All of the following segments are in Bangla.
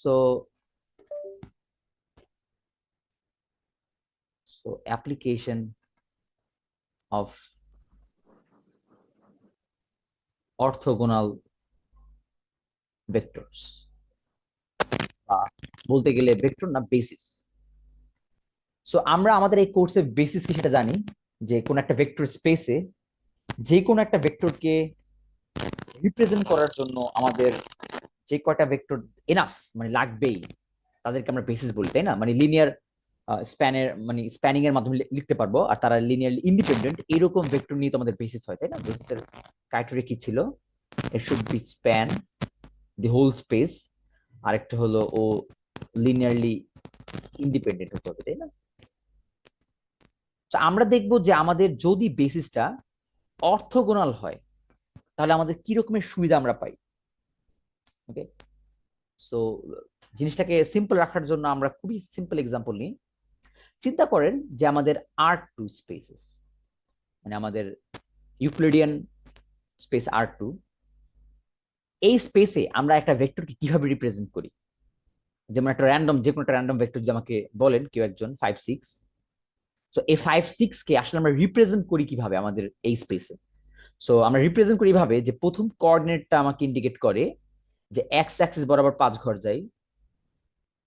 So application of orthogonal vectors, বলতে গেলে ভেক্টর না বেসিস। সো আমরা আমাদের এই কোর্সের বেসিস কি সেটা জানি, যে কোন একটা ভেক্টর স্পেসে যে কোনো একটা ভেক্টরকে রিপ্রেজেন্ট করার জন্য আমাদের যে কয়টা ভেক্টর এনাফ মানে লাগবেই, তাদেরকে আমরা বেসিস বলি, তাই না? মানে লিনিয়ার স্প্যানের মানে স্প্যানিং এর মাধ্যমে লিখতে পারবো, আর তারা লিনিয়ারলি ইন্ডিপেন্ডেন্ট, এরকম ভেক্টর নিয়ে তো আমাদের বেসিস হয়, তাই না? বেসিসের ক্রাইটেরিয়া কি ছিল? It should be span the whole space, আরেকটা হলো ও লিনিয়ারলি ইন্ডিপেন্ডেন্ট হতে হবে, তাই না? তো আমরা দেখবো যে আমাদের যদি বেসিসটা অর্থোগোনাল হয় তাহলে আমাদের কি রকমের সুবিধা আমরা পাই। ওকে, সো জিনিসটাকে সিম্পল রাখার জন্য আমরা খুবই সিম্পল এক্সাম্পল নিই। চিন্তা করেন যে আমাদের R2 স্পেসেস, মানে আমাদের ইউক্লিডিয়ান স্পেস R2, এই স্পেসে আমরা একটা ভেক্টরকে কিভাবে রিপ্রেজেন্ট করি। যেমন একটা র্যান্ডম, যে কোনো একটা র্যান্ডম ভেক্টর যদি আমাকে বলেন কেউ একজন 5 6, সো এই 5 6 কে আসলে আমরা রিপ্রেজেন্ট করি কিভাবে আমাদের এই স্পেসে। সো আমরা রিপ্রেজেন্ট করি ভাবে যে প্রথম কোঅর্ডিনেটটা আমাকে ইন্ডিকেট করে যে এক্স অ্যাক্সিস বরাবর 5 ঘর যাই,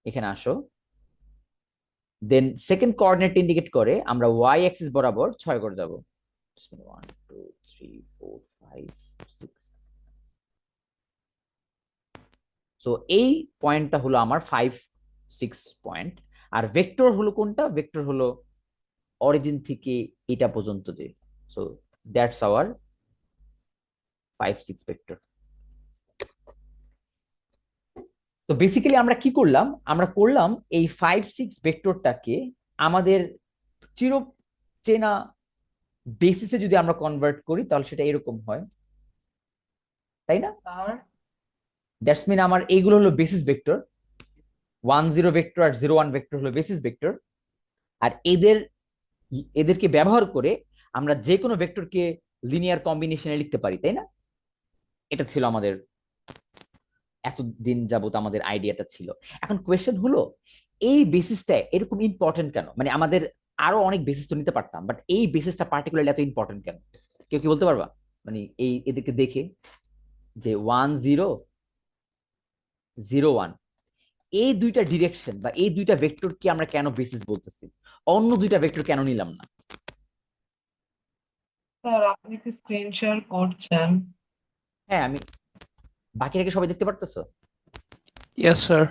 এখানে আসো। দেন সেকেন্ড কোঅর্ডিনেট ইন্ডিকেট করে আমরা ওয়াই অ্যাক্সিস বরাবর 6 ঘর যাব। 1 2 3 4 5 6। সো এই পয়েন্টটা হলো আমার 5 6 পয়েন্ট। আর ভেক্টর হলো কোনটা? ভেক্টর হলো অরিজিন থেকে এটা পর্যন্ত যে। So that's hour 5 6 vector. তো বেসিক্যালি আমরা কি করলাম? আমরা করলাম এই 5 6 ভেক্টরটাকে আমাদের চির চেনা বেসিসে যদি আমরা কনভার্ট করি তাহলে সেটা এরকম হয়, তাই না? দ্যাটস মিন আমার এইগুলো হলো বেসিস ভেক্টর, 1 0 ভেক্টর আর 0 1 ভেক্টর হলো বেসিস ভেক্টর। আর এদেরকে ব্যবহার করে আমরা যে কোনো ভেক্টরকে লিনিয়ার কম্বিনেশনে লিখতে পারি, তাই না? এটা ছিল আমাদের এতদিন যাবত আমাদের আইডিয়াটা ছিল। এখন কোয়েশ্চেন হলো এই বেসিসটা এরকম ইম্পর্টেন্ট কেন? মানে আমাদের আরো অনেক বেসিস তো নিতে পারতাম, বাট এই বেসিসটা পার্টিকুলারলি এত ইম্পর্টেন্ট কেন? কেউ কি বলতে পারবা? মানে এই এদেরকে দেখে যে 1 0 0 1, এই দুইটা ডিরেকশন বা এই দুইটা ভেক্টরকে আমরা কেন বেসিস বলতেছি, অন্য দুইটা ভেক্টর কেন নিলাম না? স্যার আপনি কি স্ক্রিন শেয়ার করছেন? হ্যাঁ, আমি বাকিটাকে সবাই দেখতে পারতেছো? Yes, sir.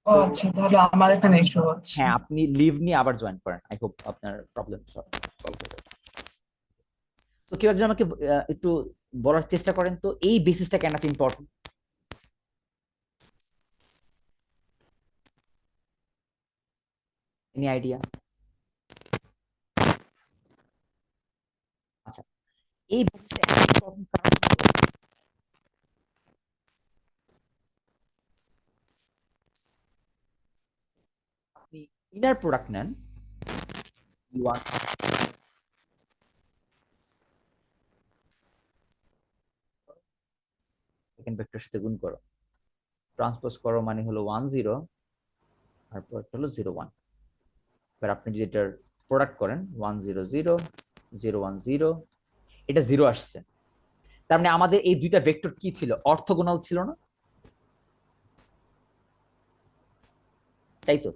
ও তো আচ্ছা, তাহলে আমার এখানে ইস্যু হচ্ছে। হ্যাঁ, আপনি লিভ নিয়ে আবার জয়েন করেন, আই হোপ আপনার প্রবলেম সলভ হবে। তো কেউ একজন আমাকে একটু বলার চেষ্টা করেন তো এই বেসিসটা কেন এত ইম্পর্টেন্ট? Any idea? আচ্ছা, এই বেসিসটা এত ইম্পর্টেন্ট কারণ হলো আপনি ইনার প্রোডাক্ট নেন E1, সেকেন্ড ভেক্টরের সাথে গুণ করো, ট্রান্সপোজ করো, মানে হলো 1 0, আর পরেরটা হলো 0 1। এবার আপনি যদি এটার প্রোডাক্ট করেন 1 0 0 0 1 0, এটা 0 আসছে। তার মানে আমাদের এই দুইটা ভেক্টর কি ছিল? অর্থোগোনাল ছিল না? তাই তো?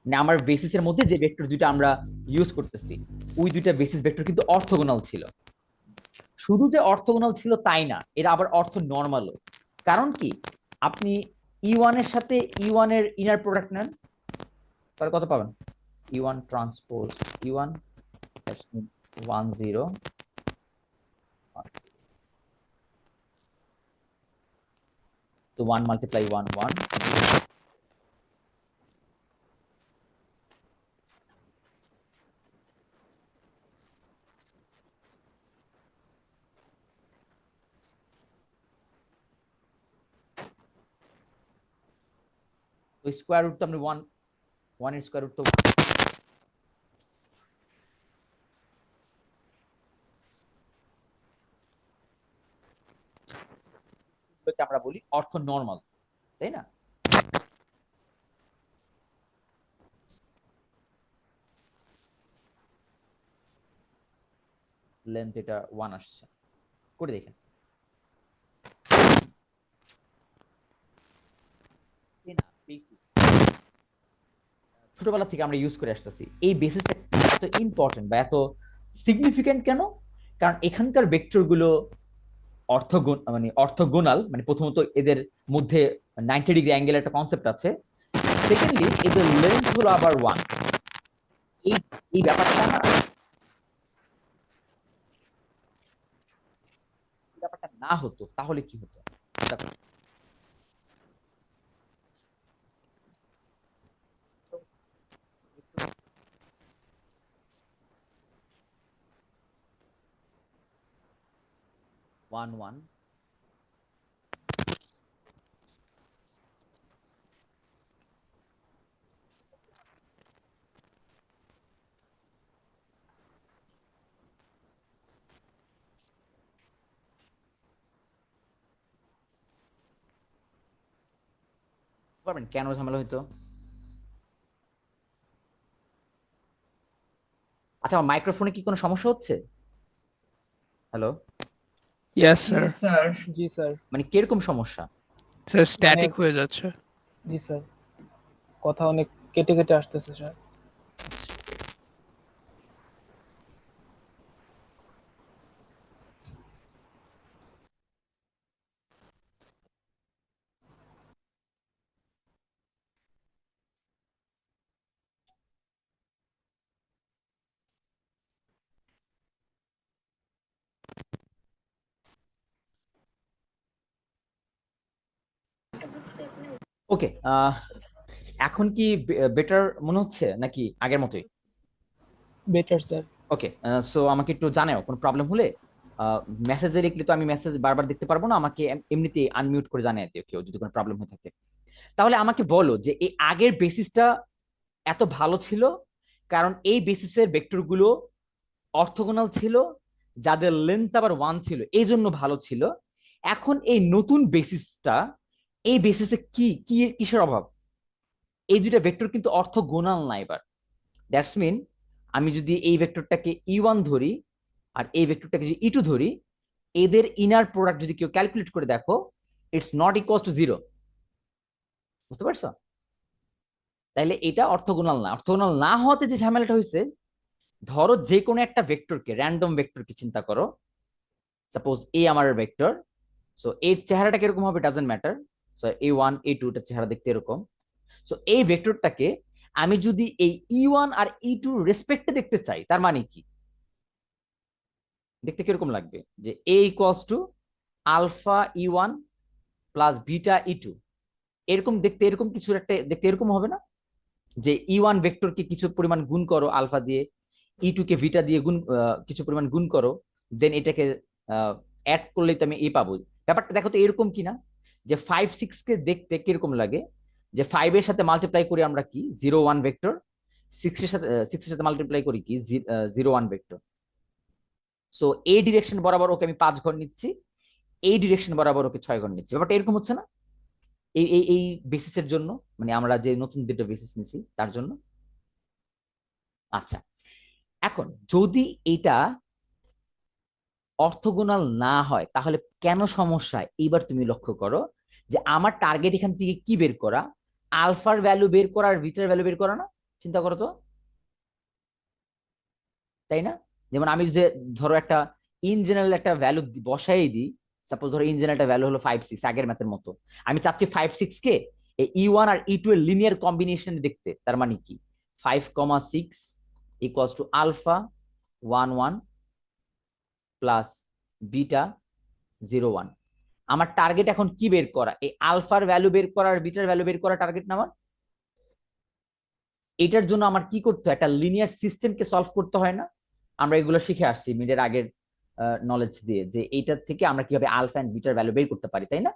মানে আমার বেসিসের মধ্যে যে ভেক্টর দুইটা আমরা ইউজ করতেছি ওই দুইটা বেসিস ভেক্টর কিন্তু অর্থোগোনাল ছিল। শুধু যে অর্থোগোনাল ছিল তাই না, এরা আবার অর্থ নর্মালও। কারণ কি? আপনি E1 এর সাথে E1 এর ইনার প্রোডাক্ট নেন, তাহলে কত পাবেন? E1 ট্রান্সপোজ E1, 1 0, তো 1 মাল্টিপ্লাই 1 1, তো স্কোয়ার রুট তো আপনি 1 1 এর স্কোয়ার রুট তো আমরা বলি অর্থ নর্মাল, তাই না? লেন্থ এটা 1 আসছে, করে দেখেন। বেসিস ছোটবেলা থেকে আমরা ইউজ করে আসতেছি, এই বেসিসটা এত ইম্পর্টেন্ট বা এত সিগনিফিক্যান্ট কেন? কারণ এখানকার ভেক্টর গুলো অর্থগোনাল, মানে প্রথমত এদের মধ্যে 90 ডিগ্রি অ্যাঙ্গেল একটা কনসেপ্ট আছে, সেকেন্ডলি এদের লেন্থ হলো আবার 1। এই এই ব্যাপারটা না, ব্যাপারটা না হতো তাহলে কি হতো? দেখো, 1 1 পারবেন কেন ঝামেলা হইতো? আচ্ছা, আমার মাইক্রোফোনে কি কোনো সমস্যা হচ্ছে? হ্যালো? Yes, জি sir. স্যার। জি স্যার। মানে কিরকম সমস্যা? Sir, static হয়ে যাচ্ছে। জি স্যার, কথা অনেক কেটে কেটে আসতেছে স্যার। ওকে, এখন কি বেটার মনে হচ্ছে নাকি আগের মতোই? Better sir. ওকে, সো আমাকে একটু জানাও কোনো প্রবলেম হলে। মেসেজে লিখলে তো আমি মেসেজ বারবার দেখতে পারবো না, আমাকে এমনিতেই আনমিউট করে জানিয়ে দিও কেউ যদি কোনো প্রবলেম হয়ে থাকে। তাহলে আমাকে বলো যে এই আগের বেসিসটা এত ভালো ছিল কারণ এই বেসিসের ভেক্টরগুলো অর্থগোনাল ছিল, যাদের লেন্থ আবার 1 ছিল, এই জন্য ভালো ছিল। এখন এই নতুন বেসিসটা, এই বেসিসে কি কি কিসের অভাব? এই দুইটা ভেক্টর কিন্তু অর্থগোনাল না এবার। দ্যাটস মিন আমি যদি এই ভেক্টরটাকে ই1 ধরি আর এই ভেক্টরটাকে যদি ই2 ধরি, এদের ইনার প্রোডাক্ট যদি কেউ ক্যালকুলেট করে দেখো, ইটস নট ইকুয়ালস টু 0। বুঝতে পারছো? তাইলে এটা অর্থগোনাল না। অর্থগোনাল না হওয়াতে যে ঝামেলাটা হয়েছে, ধরো যে কোনো একটা ভেক্টরকে, র্যান্ডম ভেক্টরকে চিন্তা করো, সাপোজ এ আমার ভেক্টর, সো এর চেহারাটা কিরকম হবে doesn't matter, so a1 a2 এর চেহারা দেখতে এরকম। সো এই ভেক্টরটাকে আমি যদি এই ই1 আর ই2 রেসপেক্টে দেখতে চাই, তার মানে কি দেখতে কিরকম লাগবে? যে এ ইকুয়ালস টু আলফা ই1 প্লাস বিটা ই2, এরকম দেখতে, এরকম কিছু একটা দেখতে এরকম হবে না? যে ই1 ভেক্টরকে কিছু পরিমাণ গুণ করো আলফা দিয়ে, ই2 কে ভিটা দিয়ে গুণ, কিছু পরিমাণ গুণ করো, দেন এটাকে অ্যাড করলেই তো আমি এ পাবো। ব্যাপারটা দেখো তো এরকম কিনা, যে 5 6 কে দেখতে কিরকম লাগে, যে 5 এর সাথে মাল্টিপ্লাই করি আমরা কি 0 1 ভেক্টর, 6 এর সাথে মাল্টিপ্লাই করি কি 0 1 ভেক্টর। সো এই ডিরেকশন বরাবর ওকে আমি 5 ঘর নিচ্ছি, এই ডিরেকশন বরাবর ওকে 6 ঘর নিচ্ছি। ব্যাপারটা এরকম হচ্ছে না? এই এই এই বেসিসের জন্য, মানে আমরা যে নতুন দুটো বেসিস নিছি তার জন্য। আচ্ছা, এখন যদি এটা অর্থগোনাল না হয় তাহলে কেন সমস্যা? এইবার তুমি লক্ষ্য করো যে আমার টার্গেট এখান থেকে কি বের করা, আলফার ভ্যালু বের করা আর বিটার ভ্যালু বের করা না? চিন্তা করো তো, তাই না? যেমন আমি যদি ধরো একটা ইন জেনারেল একটা ভ্যালু বসাই দিই, সাপোজ ধরো ইন জেনারেল একটা ভ্যালু হলো 5 6, আগের ম্যাথের মতো আমি চাচ্ছি 5 6 কে ই1 আর ই2 এর লিনিয়ার কম্বিনেশন দেখতে। তার মানে কি 5 6 equals to alpha 1 1 plus beta 0 1। আমার টার্গেট এখন কি বের করা? এই আলফার ভ্যালু বের করা আর বিটার ভ্যালু বের করা টার্গেট না আমার? এটার জন্য আমার কি করতে হয়? একটা লিনিয়ার সিস্টেমকে সলভ করতে হয় না? আমরা এগুলো শিখে আসছি মিডের আগের নলেজ দিয়ে, যে এইটার থেকে আমরা কিভাবে আলফা এন্ড বিটার ভ্যালু বের করতে পারি, তাই না?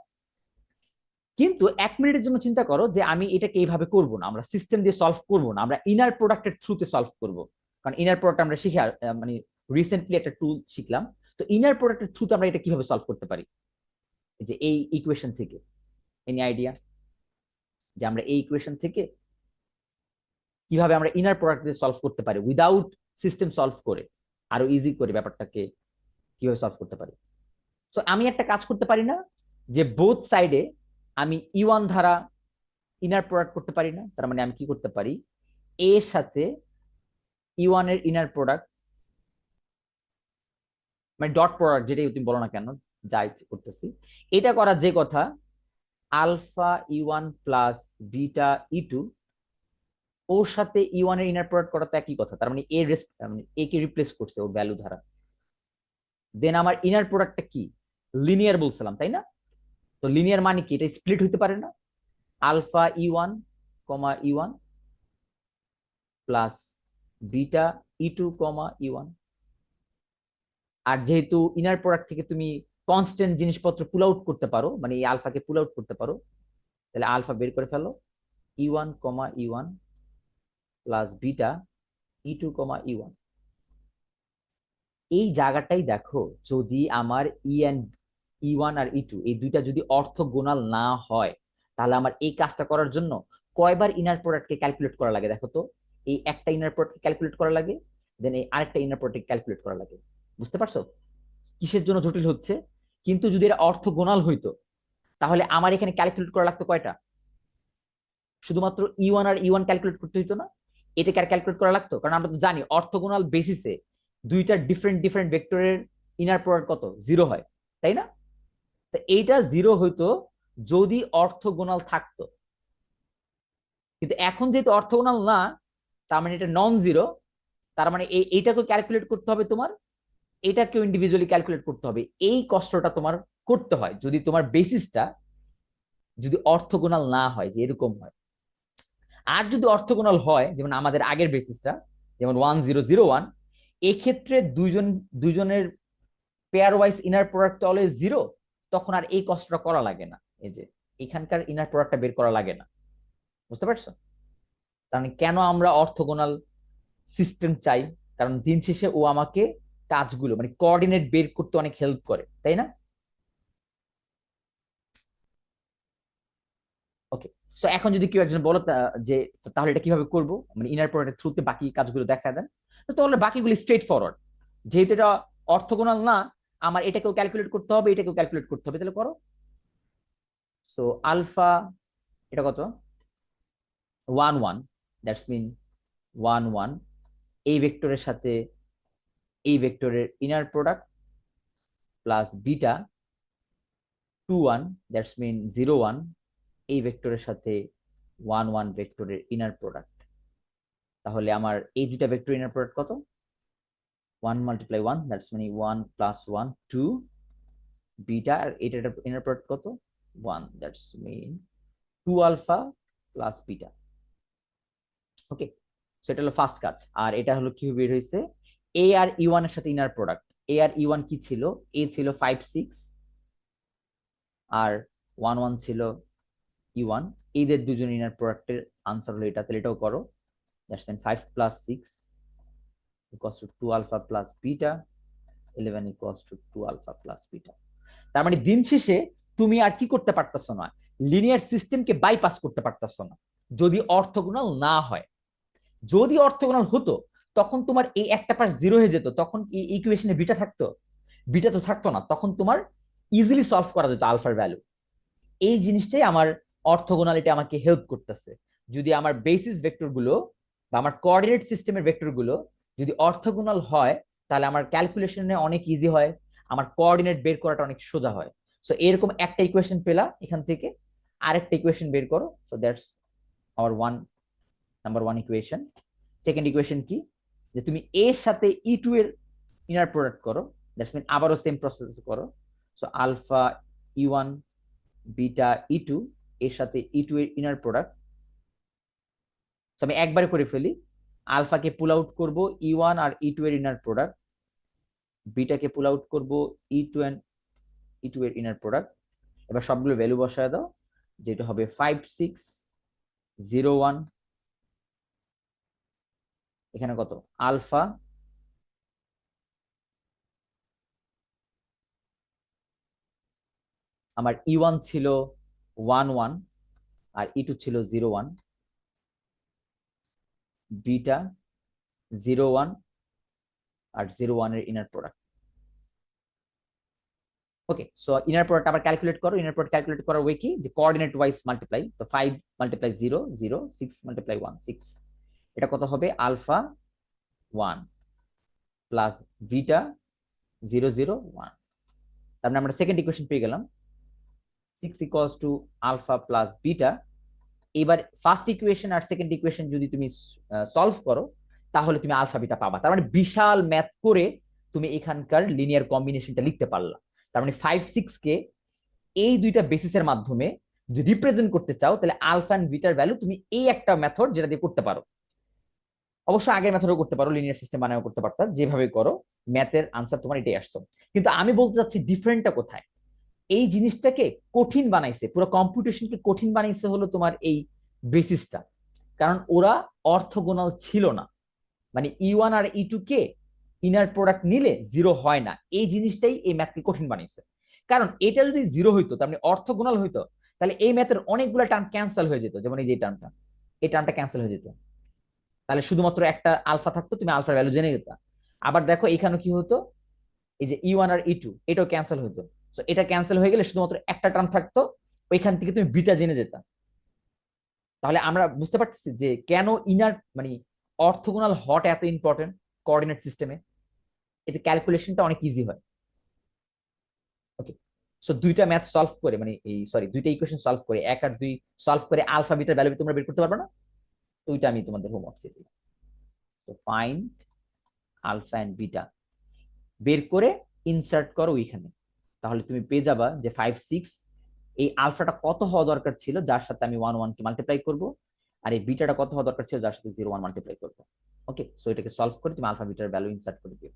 কিন্তু 1 মিনিটের জন্য চিন্তা করো যে আমি এটাকে এইভাবে করব না, আমরা সিস্টেম দিয়ে সলভ করব না, আমরা ইনার প্রোডাক্টের থ্রুতে সলভ করব। কারণ ইনার প্রোডাক্ট আমরা শিখে মানে রিসেন্টলি একটা টুল শিখলাম, তো ইনার প্রোডাক্টের থ্রুতে আমরা এটা কিভাবে সলভ করতে পারি? যে এই ইকুয়েশন থেকে, এনি আইডিয়া যে আমরা এই ইকুয়েশন থেকে কিভাবে আমরা ইনার প্রোডাক্ট দিয়ে সলভ করতে পারি উইদাউট সিস্টেম সলভ করে, আরো ইজি করে ব্যাপারটাকে কিভাবে সলভ করতে পারি। সো আমি একটা কাজ করতে পারি না যে বোথ সাইডে আমি E1 ধারা ইনার প্রোডাক্ট করতে পারি না, তার মানে আমি কি করতে পারি, এর সাথে E1 এর ইনার প্রোডাক্ট, মানে ডট প্রোডাক্ট যেটাই তুমি বলো না কেন, যাই করতেছি, এটা করা যে কথা, alpha E1 plus beta E2 ওর সাথে E1 এর ইনার প্রোডাক্ট করা তো একই কথা, তার মানে এ কে রিপ্লেস করছে ওর ভ্যালু ধারা। দেন আমার ইনার প্রোডাক্টটা কি, লিনিয়ার বলছিলাম তাই না? তো লিনিয়ার মানে কি, এটা স্প্লিট হইতে পারে না, alpha E1 E1 plus beta E2 E1। আর যেহেতু ইনার প্রোডাক্ট থেকে তুমি কনস্ট্যান্ট জিনিসপত্র পুল আউট করতে পারো, মানে এই আলফাকে পুল আউট করতে পারো, তাহলে আলফা বের করে ফেলো, E1 E1 plus beta E2 E1। এই জায়গাটাই দেখো, যদি আমার E1 আর E2 এই দুইটা যদি অর্থগোনাল না হয়, তাহলে আমার এই কাজটা করার জন্য কয়বার ইনার প্রোডাক্টকে ক্যালকুলেট করা লাগে দেখো তো। এই একটা ইনার প্রোডাক্টকে ক্যালকুলেট করা লাগে, দেন এই আরেকটা ইনার প্রোডাক্টকে ক্যালকুলেট করা লাগে। বুঝতে পারছো কিসের জন্য জটিল হচ্ছে? কিন্তু যদি এটা অর্থগোনাল হইতো, তাহলে আমার এখানে ক্যালকুলেট করা লাগতো কয়টা, শুধুমাত্র E1 আর E1 ক্যালকুলেট করতে হইতো না, এটাকে আর ক্যালকুলেট করা লাগতো? কারণ আমরা তো জানি অর্থগোনাল বেসিসে দুইটা ডিফারেন্ট ডিফারেন্ট ভেক্টরের ইনার প্রোডাক্ট কত, 0 হয়, তাই না? তো এইটা 0 হইতো যদি অর্থগোনাল থাকতো, কিন্তু এখন যেহেতু অর্থগোনাল না, তার মানে এটা নন জিরো, তার মানে এইটাকে ক্যালকুলেট করতে হবে তোমার, এটাকেও ইন্ডিভিজুয়ালি ক্যালকুলেট করতে হবে। এই কষ্টটা তোমার করতে হয় যদি তোমার বেসিসটা যদি অর্থগোনাল না হয়, যে এরকম হয়। আর যদি অর্থগোনাল হয়, যেমন আমাদের আগের বেসিসটা, যেমন 1001, এক্ষেত্রে দুইজনের pair wise inner product always 0, তখন আর এই কষ্টটা করা লাগে না, এই যে এখানকার ইনার প্রোডাক্টটা বের করা লাগে না। বুঝতে পারছো? তার মানে কেন আমরা অর্থগোনাল সিস্টেম চাই, কারণ দিন শেষে ও আমাকে কাজগুলো মানে কোঅর্ডিনেট বের করতে অনেক হেল্প করে, তাই না? ওকে, সো এখন যদি কেউ একজন বলো যে তাহলে এটা কিভাবে করবো, মানে ইনার প্রোডাক্টের থ্রুতে বাকি কাজগুলো দেখা দেন, তো তাহলে বাকিগুলো স্ট্রেট ফরওয়ার্ড। যেহেতু এটা অর্থগোনাল না, আমার এটাকেও ক্যালকুলেট করতে হবে, এটাকেও ক্যালকুলেট করতে হবে, তাহলে করো। সো আলফা এটা কত, 1 1, দ্যাটস মিন 1 1 এই ভেক্টরের সাথে এই ভেক্টরের inner product plus beta 2 1, that's mean 0 1 এই ভেক্টরের সাথে 1 1 ভেক্টরের ইনার প্রোডাক্ট। তাহলে আমার এই দুইটা ভেক্টর ইনার প্রোডাক্ট কত, 1 × 1, দ্যাটস মিন 1 + 1 2 বিটা, আর এটার ইনার প্রোডাক্ট কত, 1, that's mean 2 alpha plus beta. Okay, সেটা হলো ফার্স্ট কাজ। আর এটা হলো কি বের হয়েছে, এ আর E1 এর সাথে ইনার প্রোডাক্ট। এ আর E1 কি ছিল, এ ছিল 5 6 আর 1 1 ছিল E1, এদের দুজন ইনার প্রোডাক্টের আনসার হলো এটা, তাহলে এটাও করো। That's mean 5 + 6 equals to 2 alpha plus beta, 11 equals to 2 alpha plus beta. তার মানে দিন শেষে তুমি আর কি করতে পারতেছো না, লিনিয়ার সিস্টেমকে বাইপাস করতে পারতেছো না, যদি অর্থগোনাল না হয়। যদি অর্থগোনাল হতো, তখন তোমার এই একটা পাশ 0 হয়ে যেত, তখন এই ইকুয়েশনে বিটা থাকতো, বিটা তো থাকতো না, তখন তোমার ইজিলি সলভ করা যেত আলফার ভ্যালু। এই জিনিসটাই আমার অর্থগোনালিটি আমাকে হেল্প করতেছে। যদি আমার বেসিস ভেক্টর গুলো বা আমার কোঅর্ডিনেট সিস্টেমের ভেক্টর গুলো যদি অর্থগোনাল হয়, তাহলে আমার ক্যালকুলেশনে অনেক ইজি হয়, আমার কোঅর্ডিনেট বের করাটা অনেক সোজা হয়। সো এরকম একটা ইকুয়েশন পেলা, এখান থেকে আরেকটা ইকুয়েশন বের করো। So that's our number 1 equation. Second equation কি, যে তুমি এর সাথে E2 এর ইনার প্রোডাক্ট করো, দ্যাটস মিন আবারও সেম প্রসেস করো। So alpha E1 beta E2 এর সাথে E2 এর ইনার প্রোডাক্ট। আমি একবারে করে ফেলি, আলফাকে পুল আউট করবো E1 আর E2 এর ইনার প্রোডাক্ট, বিটাকে পুল আউট করবো E2 এর ইনার প্রোডাক্ট। এবার সবগুলো ভ্যালু বসায় দাও, যেটা হবে 5 6 0 1, এখানে কত আলফা আমার E1 ছিল 1 1 আর E2 ছিল 0 1, বিটা 0 1 আর 0 1 এর inner product. Okay, so inner product আবার ক্যালকুলেট করো। ইনার প্রোডাক্ট ক্যালকুলেট করার ওয়ে কি, যে কোঅর্ডিনেট ওয়াইজ মাল্টিপ্লাই। তো 5 মাল্টিপ্লাই 0 0, 6 মাল্টিপ্লাই 1 6, এটা কত হবে, আলফা 1 প্লাস ভিটা 0 0 1। তার মানে আমরা সেকেন্ড ইকুয়েশন পেয়ে গেলাম, 6 equals to alpha plus beta. এবার ফার্স্ট ইকুয়েশন আর সেকেন্ড ইকুয়েশন যদি তুমি সলভ করো, তাহলে তুমি আলফা বিটা পাবা। তার মানে বিশাল ম্যাথ করে তুমি এখানকার লিনিয়ার কম্বিনেশনটা লিখতে পারলা। তার মানে 5 6 কে এই দুইটা বেসিসের মাধ্যমে যদি রিপ্রেজেন্ট করতে চাও, তাহলে আলফা এন্ড বিটার ভ্যালু তুমি এই একটা মেথড যেটা দিয়ে করতে পারো। অবশ্য আগের মেথডও করতে পারো, লিনিয়ার সিস্টেম বানাও করতে পারতা, যেভাবে করো ম্যাথের আনসার তোমার এটাই আসতো। কিন্তু আমি বলতে চাচ্ছি ডিফারেন্টটা কোথায়। এই জিনিসটাকে কঠিন বানাইছে, পুরো কম্পিউটেশনকে কঠিন বানাইছে হলো তোমার এই বেসিসটা। কারণ ওরা অর্থগোনাল ছিল না, মানে E1 আর E2 কে ইনার প্রোডাক্ট নিলে 0 হয় না, এই জিনিসটাই এই ম্যাথকে কঠিন বানাইছে। কারণ এটা যদি 0 হইতো, তার মানে অর্থগোনাল হইতো, তাহলে এই ম্যাথের অনেকগুলো টার্ম ক্যান্সেল হয়ে যেত। যেমন এই যে টার্মটা, এই টার্মটা ক্যান্সেল হয়ে যেত, তাহলে শুধুমাত্র একটা আলফা থাকতো, তুমি আলফার ভ্যালু জেনে যেতা। আবার দেখো এখানে কি হতো, এই যে E1 আর E2 এটাও ক্যান্সেল হতো। তো এটা ক্যান্সেল হয়ে গেলে শুধুমাত্র একটা টার্ম থাকতো, ওইখান থেকে তুমি বিটা জেনে যেতা। তাহলে আমরা বুঝতে পারতেছি যে কেন ইনার মানে অর্থগোনাল হওয়াটা এত ইম্পর্টেন্ট কোঅর্ডিনেট সিস্টেমে। এতে ক্যালকুলেশনটা অনেক ইজি হয়। ওকে, সো দুইটা ম্যাথ সলভ করে, মানে এই সরি দুইটা ইকুয়েশন সলভ করে, 1 আর 2 সলভ করে আলফা বিটার ভ্যালু তোমরা বের করতে পারবে না? তো ওইটা আমি তোমাদের হোমওয়ার্ক দিয়ে দিলাম। তো ফাইন্ড আলফা এন্ড বিটা বের করে ইনসার্ট করো ওইখানে, তাহলে তুমি পেয়ে যাবা যে 5 6 এই আলফাটা কত হওয়া দরকার ছিল, যার সাথে আমি 1 1 কে মাল্টিপ্লাই করব, আর এই বিটাটা কত হওয়া দরকার ছিল, যার সাথে 0 1 মাল্টিপ্লাই করব। ওকে, সো এটাকে সলভ করে তুমি আলফা বিটার ভ্যালু ইনসার্ট করে দিও।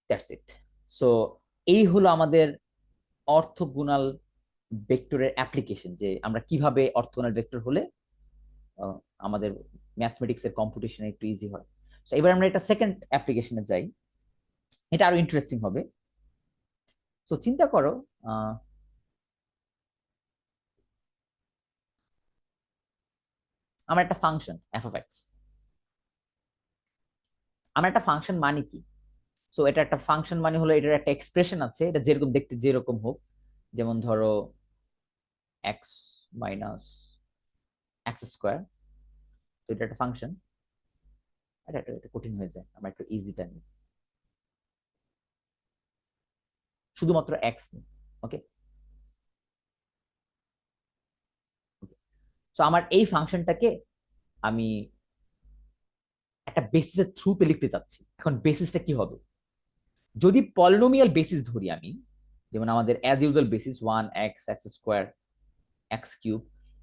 That's it. সো এই হলো আমাদের অর্থগোনাল ভেক্টরের অ্যাপ্লিকেশন, যে আমরা কিভাবে অর্থগোনাল ভেক্টর হলে আমাদের ম্যাথমেটিক্স এর কম্পিটিশন একটু ইজি হয়। সো এবার আমরা এটা সেকেন্ড অ্যাপ্লিকেশনে যাই, এটা আরো ইন্টারেস্টিং হবে। সো চিন্তা করো আমার একটা ফাংশন f of x, আমার একটা ফাংশন মানে কি, সো এটা একটা ফাংশন মানে হলো এটার একটা এক্সপ্রেশন আছে, এটা যেরকম দেখতে যেরকম হোক, যেমন ধরো x মাইনাস এক্স স্কোয়ার, তো এটা একটা ফাংশন। এটা কঠিন হয়ে যায়, আমরা একটু ইজিটা নিই, শুধুমাত্র এক্স নিই। ওকে, সো আমার এই ফাংশনটাকে আমি একটা বেসিসের থ্রুতে লিখতে চাচ্ছি। এখন বেসিসটা কি হবে, যদি পলিনোমিয়াল বেসিস ধরি আমি, যেমন আমাদের as usual basis 1x x square x cube,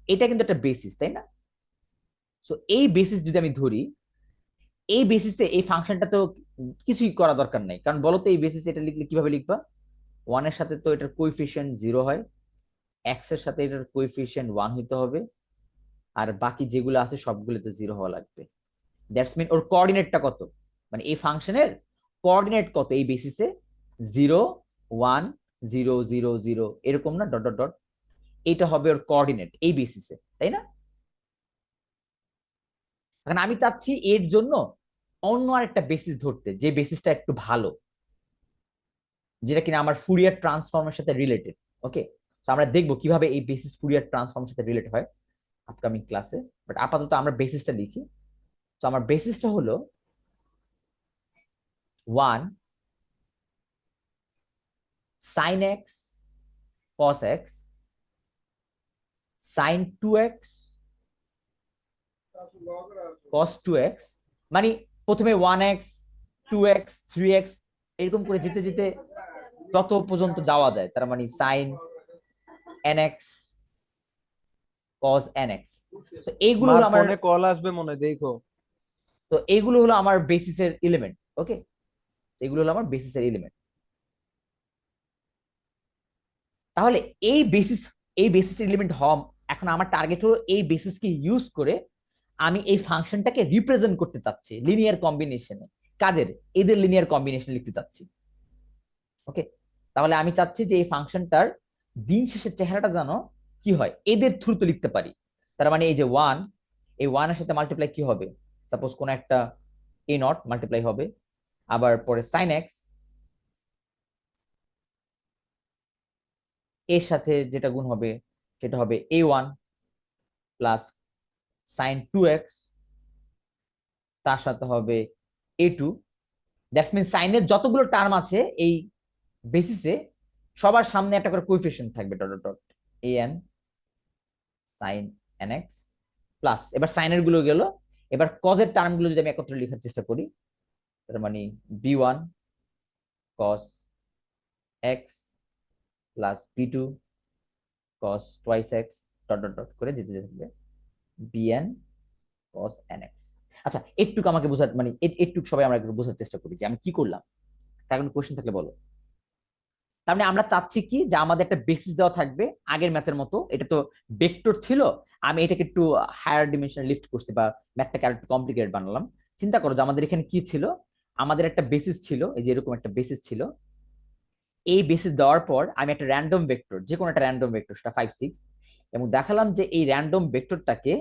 এটা কিন্তু একটা বেসিস, তাই না? সো এই বেসিস যদি আমি ধরি, এই বেসিসে এই ফাংশনটা তো কিছুই করা দরকার নাই, কারণ বলো তো এই বেসিসে এটা লিখলে কিভাবে লিখবা, 1 এর সাথে তো এটার কোএফিসিয়েন্ট 0 হয়, এক্স এর সাথে এটার কোএফিসিয়েন্ট 1 হইতে হবে, আর বাকি যেগুলো আছে সবগুলোতে 0 হওয়া লাগবে। দ্যাটস মিন ওর কোঅর্ডিনেটটা কত, মানে এই ফাংশনের কোঅর্ডিনেট কত এই বেসিসে, 0 1 0 0 0 এরকম না, ডট ডট ডট, এটা হবে ওর কোঅর্ডিনেট এই বেসিসে, তাই না? এখন আমি চাচ্ছি এর জন্য অন্য আরেকটা বেসিস ধরতে, যে বেসিসটা একটু ভালো, যেটা কিনা আমার ফুরিয়ার ট্রান্সফর্মের সাথে রিলেটেড। ওকে, তো আমরা দেখবো কিভাবে এই বেসিস ফুরিয়ার ট্রান্সফর্মের সাথে রিলেট হয় আপকামিং ক্লাসে, বাট আপাতত আমরা বেসিসটা লিখি। তো আমার বেসিসটা হলো 1 sin x cos x sin 2x cos 2x, মানে প্রথমে 1x 2x 3x এরকম করে যেতে যেতে যত পর্যন্ত যাওয়া যায়, তার মানে sin nx cos nx। তো এইগুলো হলো আমার, ফোনে কল আসবে মনে হয়, দেখো। তো এইগুলো হলো আমার বেসিসের এলিমেন্ট। ওকে, এগুলো হলো আমার বেসিসের এলিমেন্ট। তাহলে এই বেসিস এলিমেন্ট হম, এখন আমার টার্গেট হলো এই বেসিসকে ইউজ করে আমি এই ফাংশনটাকে রিপ্রেজেন্ট করতে চাচ্ছি লিনিয়ার কম্বিনেশনে, কাদের, এদের লিনিয়ার কম্বিনেশন লিখতে চাচ্ছি। ওকে, তাহলে আমি চাচ্ছি যে এই ফাংশনটার দিন শেষের চেহারাটা যেন কি হয়, এদের থ্রুতে লিখতে পারি। তার মানে এই যে 1, এই 1 এর সাথে মাল্টিপ্লাই কি হবে, সাপোজ কোন একটা a0 মাল্টিপ্লাই হবে, আবার পরে sin x এর সাথে যেটা গুণ হবে সেটা হবে a1 প্লাস সাইন 2x, তার সাথে হবে a2। দ্যাটস মিন সাইনের যতগুলো টার্ম আছে এই বেসিসে সবার সামনে একটা করে কোএফিসিয়েন্ট থাকবে, dot dot dot an sine nx plus, এবার সাইনের গুলো গেল, এবার কজের টার্ম গুলো যদি আমি একত্রে লেখার চেষ্টা করি, তার মানে b1 cos x plus b2 cos twice x dot dot dot করে যেতে থাকবে bn cos nx। আচ্ছা, একটু আমাকে বোঝার মানে একটু সবাই আমরা একটু বোঝার চেষ্টা করি যে আমি কি করলাম, তার কোনো কোশ্চেন থাকলে বলো। তার মানে আমরা চাচ্ছি কি যে আমাদের একটা বেসিস দেওয়া থাকবে আগের ম্যাথের মতো, এটা তো ভেক্টর ছিল, আমি এটাকে একটু হায়ার ডিমেনশন লিফট করছি বা ম্যাথটাকে আর একটু কমপ্লিকেটেড বানালাম। চিন্তা করো যে আমাদের এখানে কি ছিল, আমাদের একটা বেসিস ছিল, এই যে এরকম একটা বেসিস ছিল, এই বেসিস দেওয়ার পর আমি একটা র্যান্ডম ভেক্টর, যে কোনো একটা র্যান্ডম ভেক্টর, সেটা 5 6, এবং দেখালাম যে এই র্যান্ডম ভেক্টরটাকে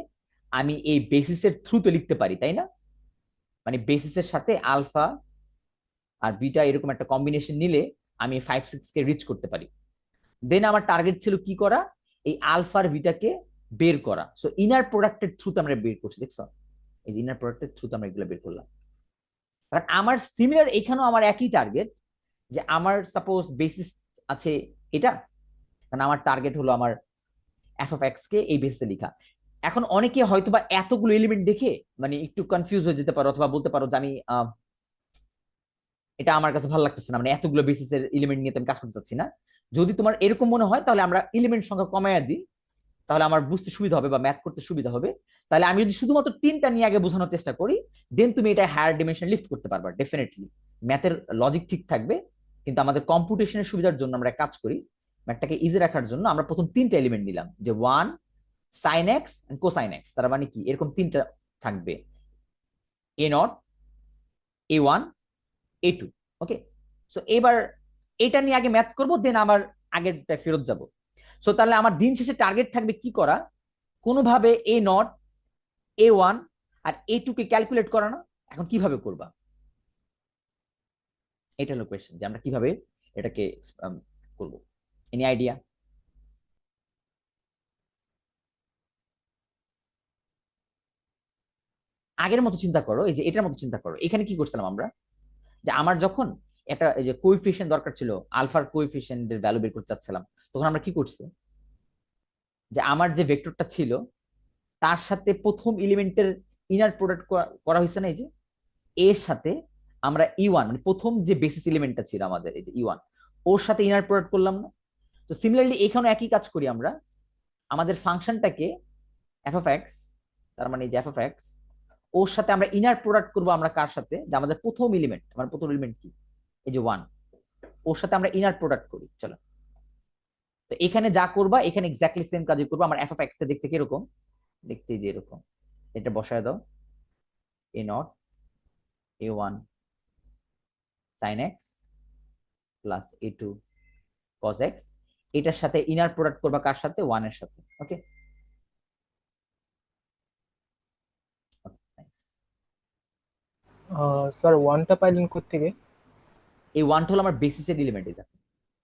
আমি এই বেসিসের থ্রুতে লিখতে পারি, তাই না? মানে বেসিসের সাথে আলফা আর বিটা এরকম একটা কম্বিনেশন নিলে আমি 5 6 কে রিচ করতে পারি। দেন আমার টার্গেট ছিল কি করা, এই আলফার বিটাকে বের করা। সো ইনার প্রোডাক্টের থ্রুতে আমরা বের করছি, দেখছো? এই যে ইনার প্রোডাক্টের থ্রুতে আমরা এগুলো বের করলাম। কারণ আমার সিমিলার এখানেও আমার একই টার্গেট, যে আমার সাপোজ বেসিস আছে এটা, কারণ আমার টার্গেট হলো আমার এফ অফ এক্স কে এই বেসিসে লেখা। এখন অনেকে হয়তো বা এতগুলো এলিমেন্ট দেখে মানে একটু কনফিউজ হয়ে যেতে পারো, অথবা বলতে পারো যে আমি এটা আমার কাছে ভালো লাগতেছে না, মানে এতগুলো বেসিসের এলিমেন্ট নিয়ে তো আমি কাজ করতে চাচ্ছি না। যদি তোমার এরকম মনে হয় তাহলে আমরা এলিমেন্ট সংখ্যা কমাইয়া দিই, তাহলে আমার বুঝতে সুবিধা হবে বা ম্যাথ করতে সুবিধা হবে। তাহলে আমি যদি শুধুমাত্র 3টা নিয়ে আগে বোঝানোর চেষ্টা করি, দেন তুমি এটা হায়ার ডিমেনশন লিফট করতে পারবা ডেফিনেটলি। ম্যাথের লজিক ঠিক থাকবে, কিন্তু আমাদের কম্পিউটেশনের সুবিধার জন্য আমরা কাজ করি, ম্যাথটাকে ইজি রাখার জন্য আমরা প্রথম 3টা এলিমেন্ট নিলাম, যে 1 sin x and cosine x। তার মানে কি, এরকম 3টা থাকবে, a0 a1 a2। ওকে, সো এবার এটা নিয়ে আগে ম্যাথ করব, দেন আমার আগেরটা ফেরত যাব। সো তাহলে আমার দিন শেষে টার্গেট থাকবে কি করা, কোনোভাবে a0 a1 আর a2 কে ক্যালকুলেট করা না। এখন কিভাবে করবা, এটা হলো কোয়েশ্চেন, যে আমরা কিভাবে এটাকে করব। Any idea? আগের মতো চিন্তা করো, এই যে এটার মতো চিন্তা করো, এখানে কি করছিলাম আমরা, যে আমার যখন একটা এই যে কোএফিশিয়েন্ট দরকার ছিল, আলফার কোএফিশিয়েন্টের ভ্যালু বের করতে চাচ্ছিলাম, তখন আমরা কি করছি, যে আমার যে ভেক্টরটা ছিল তার সাথে প্রথম এলিমেন্টের ইনার প্রোডাক্ট করা হয়েছে না, এই যে এর সাথে আমরা ই1 মানে প্রথম যে বেসিস এলিমেন্টটা ছিল আমাদের, এই যে ই1, ওর সাথে ইনার প্রোডাক্ট করলাম না? তো সিমিলারলি এখানে একই কাজ করি আমরা, আমাদের ফাংশনটাকে এফ অফ এক্স, তার মানে এই যে এফ অফ এক্স, ওর সাথে আমরা ইনার প্রোডাক্ট করবো আমরা কার সাথে, যে আমাদের প্রথম এলিমেন্ট, আমার প্রথম এলিমেন্ট কি, এই যে 1, ওর সাথে আমরা ইনার প্রোডাক্ট করি। চলো, তো এখানে যা করবা এখানে এক্স্যাক্টলি সেম কাজই করবো। আমার এফ অফ এক্স কে দেখতে কিরকম, দেখতে যে এরকম, এটা বসায় দাও, a nought a1 sin x plus a2 cos x, এটার সাথে ইনার প্রোডাক্ট করবা কার সাথে, 1 এর সাথে। ওকে, স্যার ওয়ানটা পাইলেন কোত্থেকে? এই 1টা হলো আমার বেসিসের এলিমেন্ট। এটা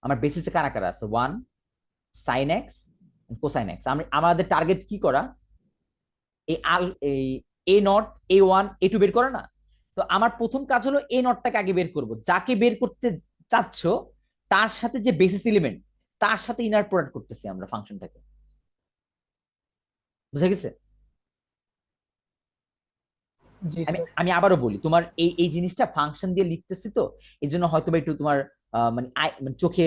আমার বেসিসে কারা কারা আছে, 1 sin x cosine x। আমাদের টার্গেট কি করা, এই এ নট a1 a2 বের করা না? তো আমার প্রথম কাজ হলো এ নটটাকে আগে বের করব, যাকে বের করতে চাচ্ছ তার সাথে যে বেসিস এলিমেন্ট তার সাথে ইনার প্রোডাক্ট করতেছি আমরা ফাংশনটাকে। বুঝা গেছে? জি আমি স্যার। আমি আবারও বলি, তোমার এই এই জিনিসটা ফাংশন দিয়ে লিখতেছি তো এই জন্য হয়তো একটু তোমার মানে মানে চোখে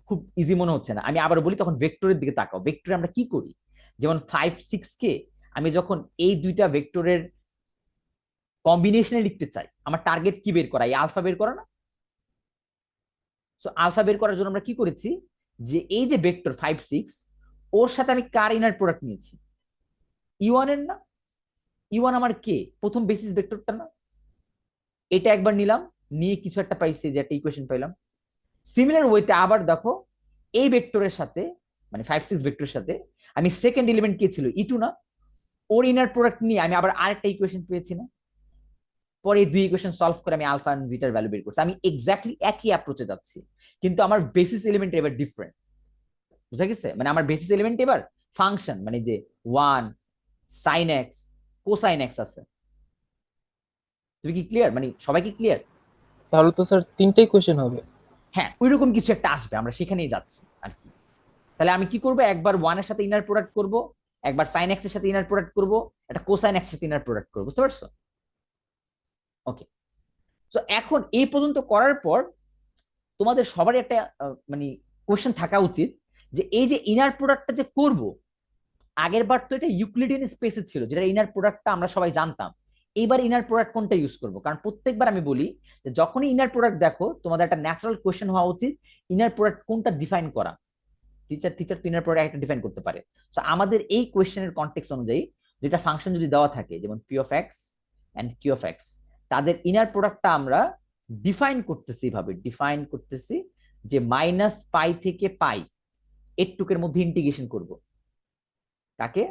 খুব ইজি মনে হচ্ছে না। আমি আবারও বলি, তখন ভেক্টরের দিকে তাকাও। ভেক্টরে আমরা কি করি, যেমন 5 6 কে আমি যখন এই দুইটা ভেক্টরের কম্বিনেশনে লিখতে চাই, আমার টার্গেট কি বের করা, এই আলফা বের করা না? সো আলফা বের করার জন্য আমরা কি করেছি, যে এই যে ভেক্টর 5 6, ওর সাথে আমি কার ইনার প্রোডাক্ট নিয়েছি, ই1 এর না? ই1 আমার কে, প্রথম বেসিস ভেক্টরটা না? এটা একবার নিলাম, নিয়ে কিছু একটা পাইছি, যে একটা ইকুয়েশন পাইলাম। সিমিলার ওয়েতে আবার দেখো, এই ভেক্টরের সাথে মানে 5 6 ভেক্টরের সাথে আমি সেকেন্ড এলিমেন্ট কে ছিল, ই2 না? ওর ইনার প্রোডাক্ট নিয়ে আমি আবার আরেকটা ইকুয়েশন পেয়েছি না? পরে এই দুই ইকুয়েশন সলভ করে আমি আলফা এন্ড বিটার ভ্যালু বের করছি। আমি এক্স্যাক্টলি একই অ্যাপ্রোচে যাচ্ছি, কিন্তু আমার বেসিস এলিমেন্ট এবার ডিফারেন্ট। বুঝা গেছে? মানে আমার বেসিস এলিমেন্ট এবার ফাংশন, মানে যে 1 sin x কোসাইন x আছে। তুমি কি ক্লিয়ার? মানে সবাই কি ক্লিয়ার? তাহলে তো স্যার তিনটেই কোশ্চেন হবে। হ্যাঁ, ওইরকম কিছু একটা আসবে, আমরা সেখানেই যাচ্ছি আর কি। তাহলে আমি কি করব, একবার 1 এর সাথে ইনার প্রোডাক্ট করব, একবার sin x এর সাথে ইনার প্রোডাক্ট করব, একটা কোসাইন x এর সাথে ইনার প্রোডাক্ট করব। বুঝতে পারছো? ওকে, সো এখন এই পর্যন্ত করার পর তোমাদের সবারই একটা মানে কোশ্চেন থাকা উচিত যে এই যে ইনার প্রোডাক্টটা যে করব, আগের বার তো এটা ইউক্লিডিয়ান স্পেসে ছিল, যেটা ইনার প্রোডাক্টটা আমরা সবাই জানতাম। এইবার ইনার প্রোডাক্ট কোনটা ইউজ করব? কারণ প্রত্যেকবার আমি বলি যে যখনই ইনার প্রোডাক্ট দেখো, তোমাদের একটা ন্যাচারাল কোশ্চেন হওয়া উচিত ইনার প্রোডাক্ট কোনটা ডিফাইন করা। টিচার তো ইনার প্রোডাক্ট একটা ডিফাইন করতে পারে। সো আমাদের এই কোশ্চেনের কনটেক্সট অনুযায়ী যেটা ফাংশন যদি দেওয়া থাকে, যেমন P of X and Q of X, তাদের ইনার প্রোডাক্টটা আমরা ডিফাইন করতেছি, ভাবে ডিফাইন করতেছি যে মাইনাস পাই থেকে পাই এটুকের মধ্যে ইন্টিগ্রেশন করব। কাকে?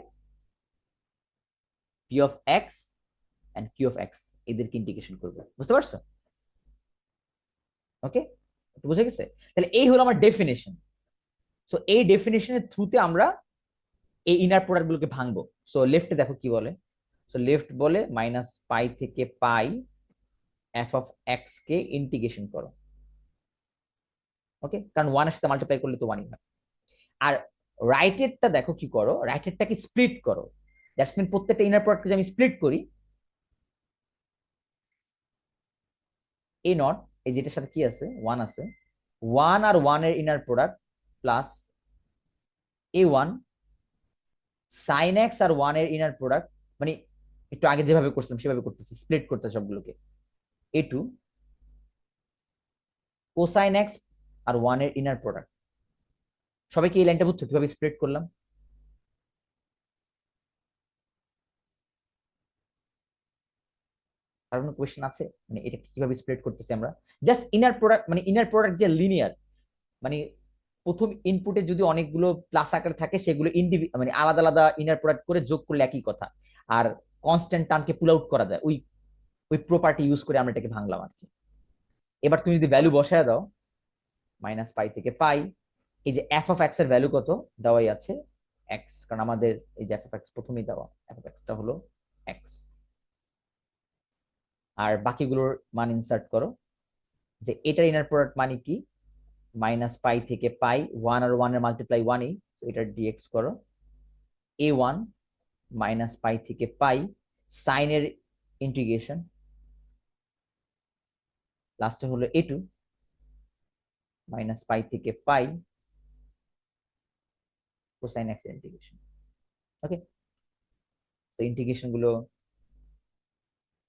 P of X and Q of X, এদেরকে ইন্টিগ্রেশন করব। বুঝতে পারছো? ওকে, বুঝে গেছে? তাহলে এই হলো আমার ডেফিনেশন। সো এই ডেফিনেশনের থ্রুতে আমরা এই ইনার প্রোডাক্ট গুলোকে ভাঙবো। সো লেফটে দেখো কি বলে। সো লেফট বলে মাইনাস পাই থেকে পাই এফ অফ এক্স কে ইন্টিগ্রেশন করো। ওকে, কারণ 1 এর সাথে মাল্টিপ্লাই করলে তো 1ই হয়। আর রাইটেরটা দেখো কি করো, রাইটেরটাকে স্প্লিট করো। দ্যাটস মিন প্রত্যেকটা ইনার প্রোডাক্টকে যদি আমি স্প্লিট করি, এ নট, এই যেটার সাথে কি আছে, 1 আছে, 1 আর 1 এর inner product plus a1 sin x আর 1 এর ইনার প্রোডাক্ট, মানে একটু আগে যেভাবে করছিলাম সেভাবে করতেছি, স্প্লিট করতে সবগুলোকে, a2 কোসাইন x আর 1 এর ইনার প্রোডাক্ট। সবাই কি এই লাইনটা বুঝছো কিভাবে স্প্লিট করলাম? আর কোনো কোয়েশ্চেন আছে? মানে এটা কিভাবে স্প্লিট করতেছি আমরা? জাস্ট ইনার প্রোডাক্ট, মানে ইনার প্রোডাক্ট যে লিনিয়ার, মানে প্রথম ইনপুটে যদি অনেকগুলো প্লাস আকার থাকে, সেগুলো মানে আলাদা আলাদা ইনার প্রোডাক্ট করে যোগ করলে একই কথা। আর কনস্ট্যান্ট টার্মকে পুল আউট করা যায়, ওই ওই প্রপার্টি ইউজ করে আমরা এটাকে ভাঙলাম আর কি। এবার তুমি যদি ভ্যালু বসায় দাও, মাইনাস পাই থেকে পাই, এই যে এফ অফ এক্স এর ভ্যালু কত দেওয়াই আছে, এক্স, কারণ আমাদের এই যে এফ অফ এক্স প্রথমেই দেওয়া, এফ অফ এক্সটা হলো এক্স। আর বাকিগুলোর মান ইনসার্ট করো, যে এটার ইনার প্রোডাক্ট মানে কি, মাইনাস পাই থেকে পাই, 1 আর 1 এর মাল্টিপ্লাই 1ই, তো এটার ডিএক্স করো, a1 মাইনাস পাই থেকে পাই সাইন এর ইন্টিগ্রেশন, লাস্টে হলো a2 মাইনাস পাই থেকে পাই কোসাইন এক্স এর ইন্টিগ্রেশন। ওকে, তো ইন্টিগ্রেশন গুলো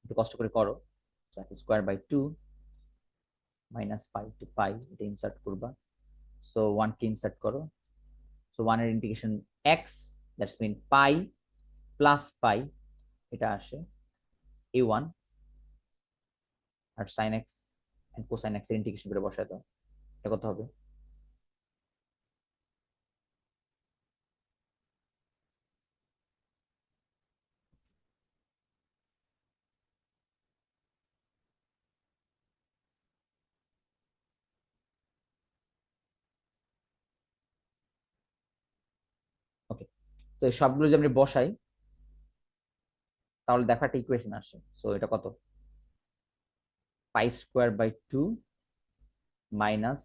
একটু কষ্ট করে করো। Square by 2 minus pi to pi, এটা ইনসার্ট করবা। সো 1 কে ইনসার্ট করো। সো 1 এর integration x, that's mean pi plus pi, এটা আসে a1, আর sine x and cosine x এর ইন্টিগ্রেশন করে বসায় দাও, এটা কত হবে? ওকে, তো এই সবগুলো যদি আমরা বসাই, তাহলে দেখো একটা ইকুয়েশন আসে। সো এটা কত? Pi square by 2 minus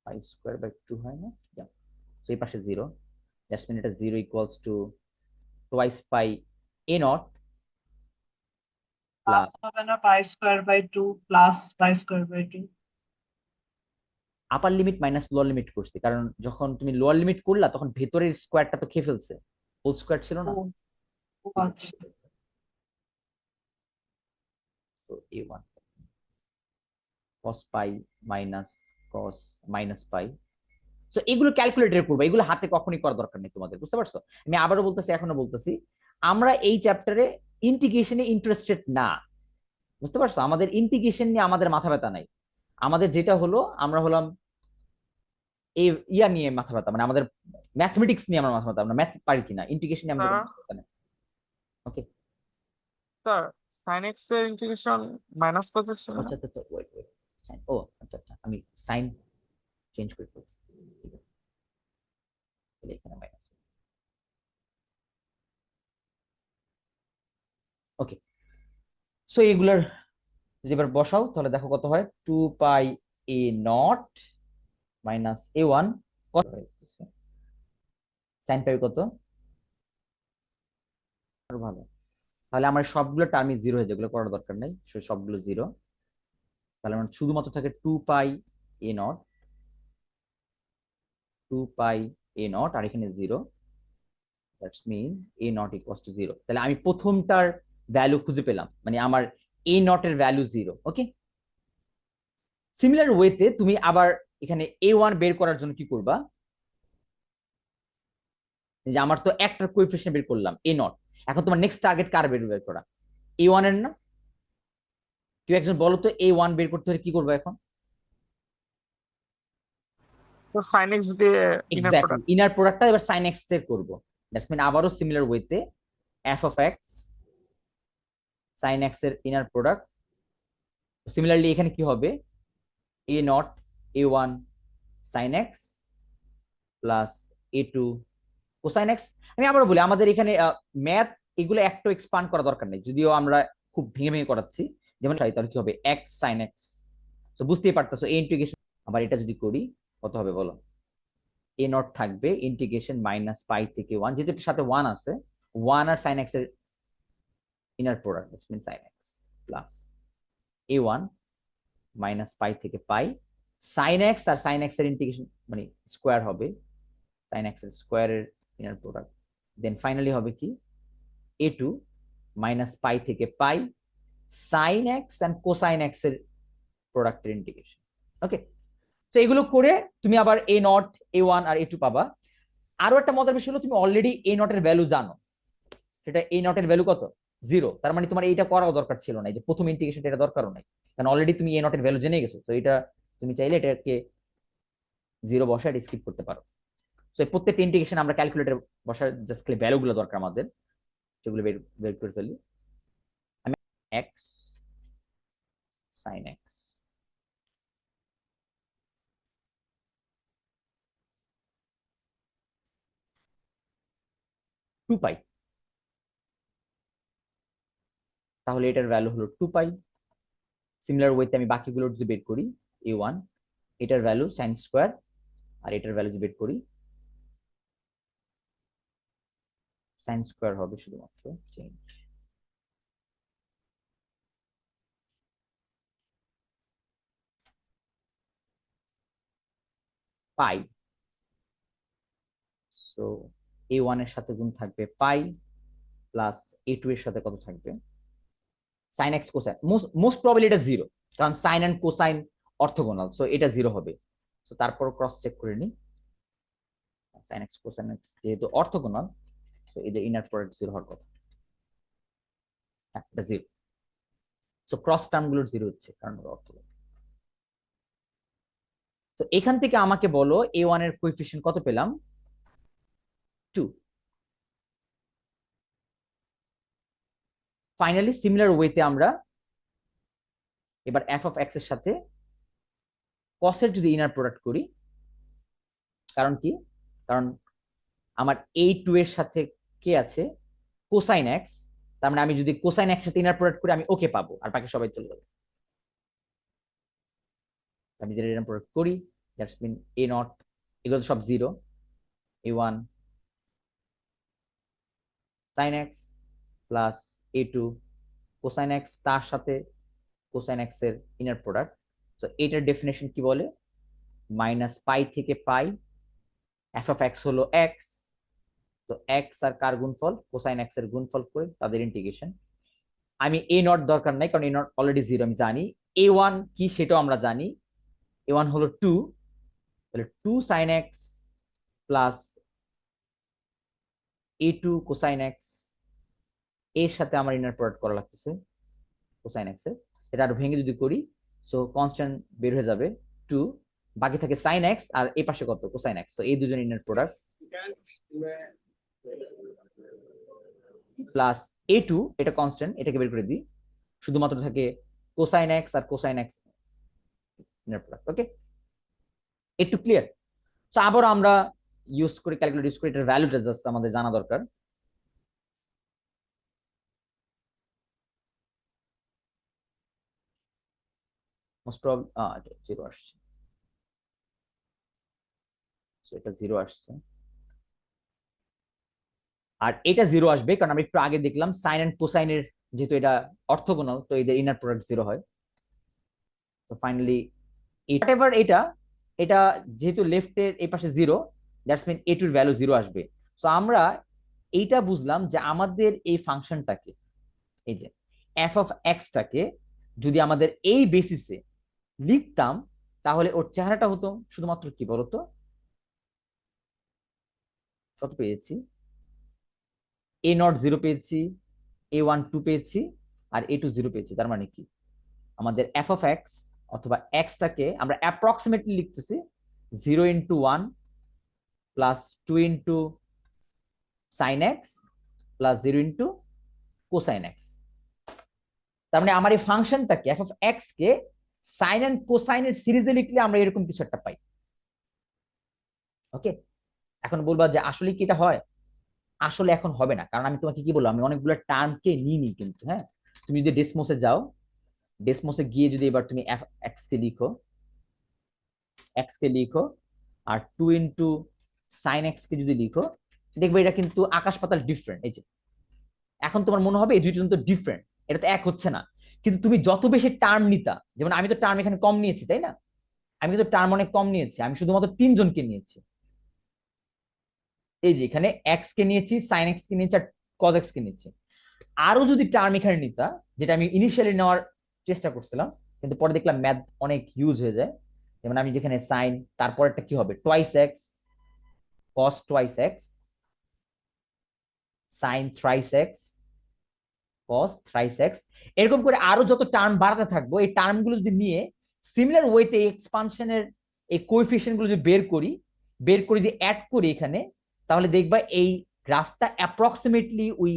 pi square by 2 হয় না? সো এই পাশে 0, দ্যাটস মিন এটা 0 equals to twice pi A not plus plus হবে না pi square by 2 plus pi square by 2? Upper limit minus lower limit করছি, কারণ যখন তুমি লোয়ার লিমিট করলা তখন ভেতরের স্কোয়ারটা তো খেয়ে ফেলছে, হোল স্কোয়ার ছিল না। আচ্ছা, তো a1 cos pi minus cos minus pi. So এগুলো ক্যালকুলেটরে করবো, এগুলো হাতে কখনই করার দরকার নেই তোমাদের। বুঝতে পারছো? আমি আবারও বলতেছি, এখনো বলতেছি, আমরা এই চ্যাপ্টারে ইন্টিগ্রেশনে ইন্টারেস্টেড না। বুঝতে পারছো? আমাদের ইন্টিগ্রেশন নিয়ে আমাদের মাথা ব্যথা নাই। আমাদের যেটা হলো, আমরা হলাম এই ইয়া নিয়ে মাথা ব্যথা, মানে আমাদের ম্যাথমেটিক্স নিয়ে আমরা মাথা ব্যথা, আমরা ম্যাথ পারি কিনা, ইন্টিগ্রেশন নিয়ে আমাদের মাথা ব্যথা নেই। ওকে, স্যার sin x এর ইন্টিগ্রেশন মাইনাস কজ x না? আচ্ছা আচ্ছা, ওয়েট ওয়েট, সাইন, ও আচ্ছা আচ্ছা, আমি সাইন চেঞ্জ করে ফেলছি, ঠিক আছে। এখানে মাইনাস। ওকে, সো এগুলার যদি এবার বসাও তাহলে দেখো কত হয়, 2πa0 মাইনাস a1 কত হইতেছে, সাইন পাই কত, আরো ভালো। তাহলে আমার সবগুলো টার্মই জিরো হয়ে যায়, যেগুলো করার দরকার নেই, সবগুলো জিরো। তাহলে আমার শুধুমাত্র থাকে 2πa0, 2πa0, আর এখানে zero, that's mean a0 equals to zero. তাহলে আমি প্রথমটার ভ্যালু খুঁজে পেলাম, মানে আমার a0 এর ভ্যালু জিরো। ওকে, সিমিলার ওয়েতে তুমি আবার এখানে a1 বের করার জন্য কি করবা, যে আমার তো একটার কোএফিসিয়েন্ট বের করলাম a0, এখন তোমার নেক্সট টার্গেট কার বের করা, a1 এর না? কেউ একজন বলো তো a1 বের করতে হলে কি করবো এখন? তো sin x দিয়ে ইনার এক্স্যাক্টলি, প্রোডাক্ট। ইনার প্রোডাক্টটা এবার sin x এর করবো। দ্যাটস মিন আবারও সিমিলার ওয়েতে f of x sin x এর ইনার প্রোডাক্ট। সিমিলারলি এখানে কি হবে, a0 a1 sin x plus a2 cosine x। আমি আবারও বলি, আমাদের এখানে ম্যাথ এগুলো একটু এক্সপান্ড করা দরকার নেই, যদিও আমরা খুব ভেঙে ভেঙে করাচ্ছি। যেমন তাহলে কি হবে, x sin x। তো বুঝতেই পারতেছো এই ইন্টিগ্রেশন। আবার এটা যদি করি কত হবে বলো, a0 থাকবে ইন্টিগ্রেশন মাইনাস পাই থেকে 1, যেহেতু এটার সাথে 1 আছে, 1 আর sin x এর inner product, that's mean sin x plus a1 minus pi থেকে পাই, sin x আর sin x এর ইন্টিগ্রেশন মানে স্কোয়ার হবে, sin x এর স্কোয়ারের ইনার প্রোডাক্ট। দেন ফাইনালি হবে কি, a2 মাইনাস পাই থেকে pi sin x and cosine x এর প্রোডাক্টের ইন্টিগ্রেশন। ওকে, তো এগুলো করে তুমি আবার a0 a1 আর a2 পাবা। আরো একটা মজার বিষয় হলো, তুমি অলরেডি a0 এর ভ্যালু জানো, সেটা a0 এর ভ্যালু কত, জিরো। তার মানে তোমার এইটা করাও দরকার ছিল না, যে প্রথম ইন্টিগ্রেশনটা এটা দরকারও নাই, কারণ অলরেডি তুমি a0 এর ভ্যালু জেনে গেছো। তো এটা তুমি চাইলে এটাকে জিরো বসায় স্কিপ করতে পারো। তো প্রত্যেকটা ইন্টিগ্রেশন আমরা ক্যালকুলেটর বসার জাস্ট খালি ভ্যালুগুলো দরকার আমাদের, সেগুলো বের বের করে ফেলি। আমি x sin x টু পাই, তাহলে এটার ভ্যালু হলো 2π। সিমিলার ওয়েতে আমি বাকিগুলো যদি বের করি, a1 এটার ভ্যালু sin স্কোয়ার, আর এটার ভ্যালু যদি বের করি sin স্কোয়ার হবে শুধুমাত্র, চেঞ্জ পাই। সো a1 এর সাথে গুণ থাকবে পাই প্লাস a2 এর সাথে কত থাকবে, sin x cosine. Most probably এটা জিরো, কারণ sine and cosine orthogonal, so এটা জিরো হবে। সো তারপর ক্রস চেক করে নি, sin x কোসাইন x যেহেতু অর্থগোনাল, সো এদের ইনার প্রোডাক্ট জিরো হওয়ার কথা। হ্যাঁ, এটা জিরো। সো ক্রস টার্মগুলোর জিরো হচ্ছে কারণ ওরা অর্থগোনাল। তো এখান থেকে আমাকে বলো a1 এর কোএফিসিয়েন্ট কত পেলাম, 2। ফাইনালি সিমিলার ওয়েতে আমরা এবার f of x এর সাথে cos এর যদি ইনার প্রোডাক্ট করি, কারণ কি, কারণ আমার a2 এর সাথে কে আছে, কোসাইন x, তার মানে আমি যদি কোসাইন x এর সাথে ইনার প্রোডাক্ট করি আমি ওকে পাবো, আর বাকি সবাই চলে যাবে। আমি যদি ইনার প্রোডাক্ট করি, দ্যাটস মিন a0 এগুলো সব zero, a1 sin x plus a2 cosine x, তার সাথে কোসাইন x এর ইনার প্রোডাক্ট। তো এটার ডেফিনেশন কি বলে, মাইনাস পাই থেকে পাই, f of x হলো x, তো x আর কার গুণফল, কোসাইন x এর গুণফল করে তাদের ইন্টিগ্রেশন। আমি a0 দরকার নাই, কারণ a0 অলরেডি জিরো আমি জানি। a1 কি সেটাও আমরা জানি, a1 হলো 2, তাহলে 2 sin x plus a2 cosine x, এর সাথে আমার ইনার প্রোডাক্ট করা লাগতেছে কোসাইন x এর। এটা আরো ভেঙে যদি করি, সো কনস্ট্যান্ট বের হয়ে যাবে 2, বাকি থাকে sin x আর এই পাশে কত, কোসাইন x। তো এই দুজন ইনার প্রোডাক্ট প্লাস a2, এটা কনস্ট্যান্ট, এটাকে বের করে দিই, শুধুমাত্র থাকে কোসাইন x আর কোসাইন x ইনার প্রোডাক্ট। ওকে, একটু ক্লিয়ার? তো আবার আমরা ইউজ করে ক্যালকুলেট ইউজ করে এটার ভ্যালুটা জাস্ট আমাদের জানা দরকার। মোস্ট প্রবাবলি এটা 0 আসছে, সো এটা 0 আসছে। আর এটা 0 আসবে কারণ আমরা একটু আগে দেখলাম সাইন এন্ড কোসাইনের যেহেতু এটা অর্থগোনাল, তো এদের ইনার প্রোডাক্ট 0 হয়। তো ফাইনালি এভার এটা এটা যেহেতু লেফটের এই পাশে 0, দ্যাটস মিন a2 এর ভ্যালু 0 আসবে। সো আমরা এইটা বুঝলাম যে আমাদের এই ফাংশনটাকে, এই যে f অফ x টাকে যদি আমাদের এই বেসিসে লিখতাম তাহলে ওর চেহারাটা হতো শুধুমাত্র কি বলতো, কত পেয়েছি, a0 0 পেয়েছি, a1 2 পেয়েছি, আর a2 0 পেয়েছি। তার মানে কি আমাদের f অফ x অথবা x টাকে আমরা অ্যাপ্রক্সিমেটলি লিখতেছি 0 into 1 plus 2 into sine x plus 0 into cosine x. তার মানে আমার এই ফাংশনটাকে f অফ x কে সাইন এন্ড কোসাইনের সিরিজে লিখলে আমরা এরকম কিছু একটা পাই। ওকে, এখন বলবা যে আসলে কি এটা হয়? আসলে এখন হবে না, কারণ আমি তোমাকে কি বললাম, আমি অনেকগুলো টার্মকে নিইনি কিন্তু। হ্যাঁ, তুমি যদি ডেসমোসে যাও, ডেসমোসে গিয়ে যদি এবার তুমি f x কে লিখো আর 2 ইন্টু সাইন এক্স কে যদি লিখো, দেখবে এটা কিন্তু আকাশ পাতাল ডিফারেন্ট। এই যে এখন তোমার মনে হবে এই দুইটা কিন্তু ডিফারেন্ট, এটা তো এক হচ্ছে না। কিন্তু তুমি যত বেশি টার্ম নিতা, যেমন আমি তো টার্ম এখানে কম নিয়েছি তাই না, আমি কিন্তু টার্ম অনেক কম নিয়েছি, আমি শুধুমাত্র 3 জনকে নিয়েছি। এই যে এখানে এক্স কে নিয়েছি, সাইন এক্স কে নিয়েছি, আর কজ এক্স কে নিয়েছি। আরো যদি টার্ম এখানে নিতা, যেটা আমি ইনিশিয়ালি নেওয়ার চেষ্টা করছিলাম কিন্তু পরে দেখলাম ম্যাথ অনেক ইউজ হয়ে যায়, যেমন আমি যেখানে সাইন, তারপরটা কি হবে twice x, cos twice x, sine thrice x, cos thrice x, এরকম করে আরো যত টার্ম বাড়াতে থাকবো, এই টার্মগুলো যদি নিয়ে সিমিলার ওয়েতে এক্সপানশনের এই কোএফিসিয়েন্ট গুলো যদি বের করে যদি অ্যাড করি এখানে, তাহলে দেখবা এই গ্রাফটা অ্যাপ্রক্সিমেটলি ওই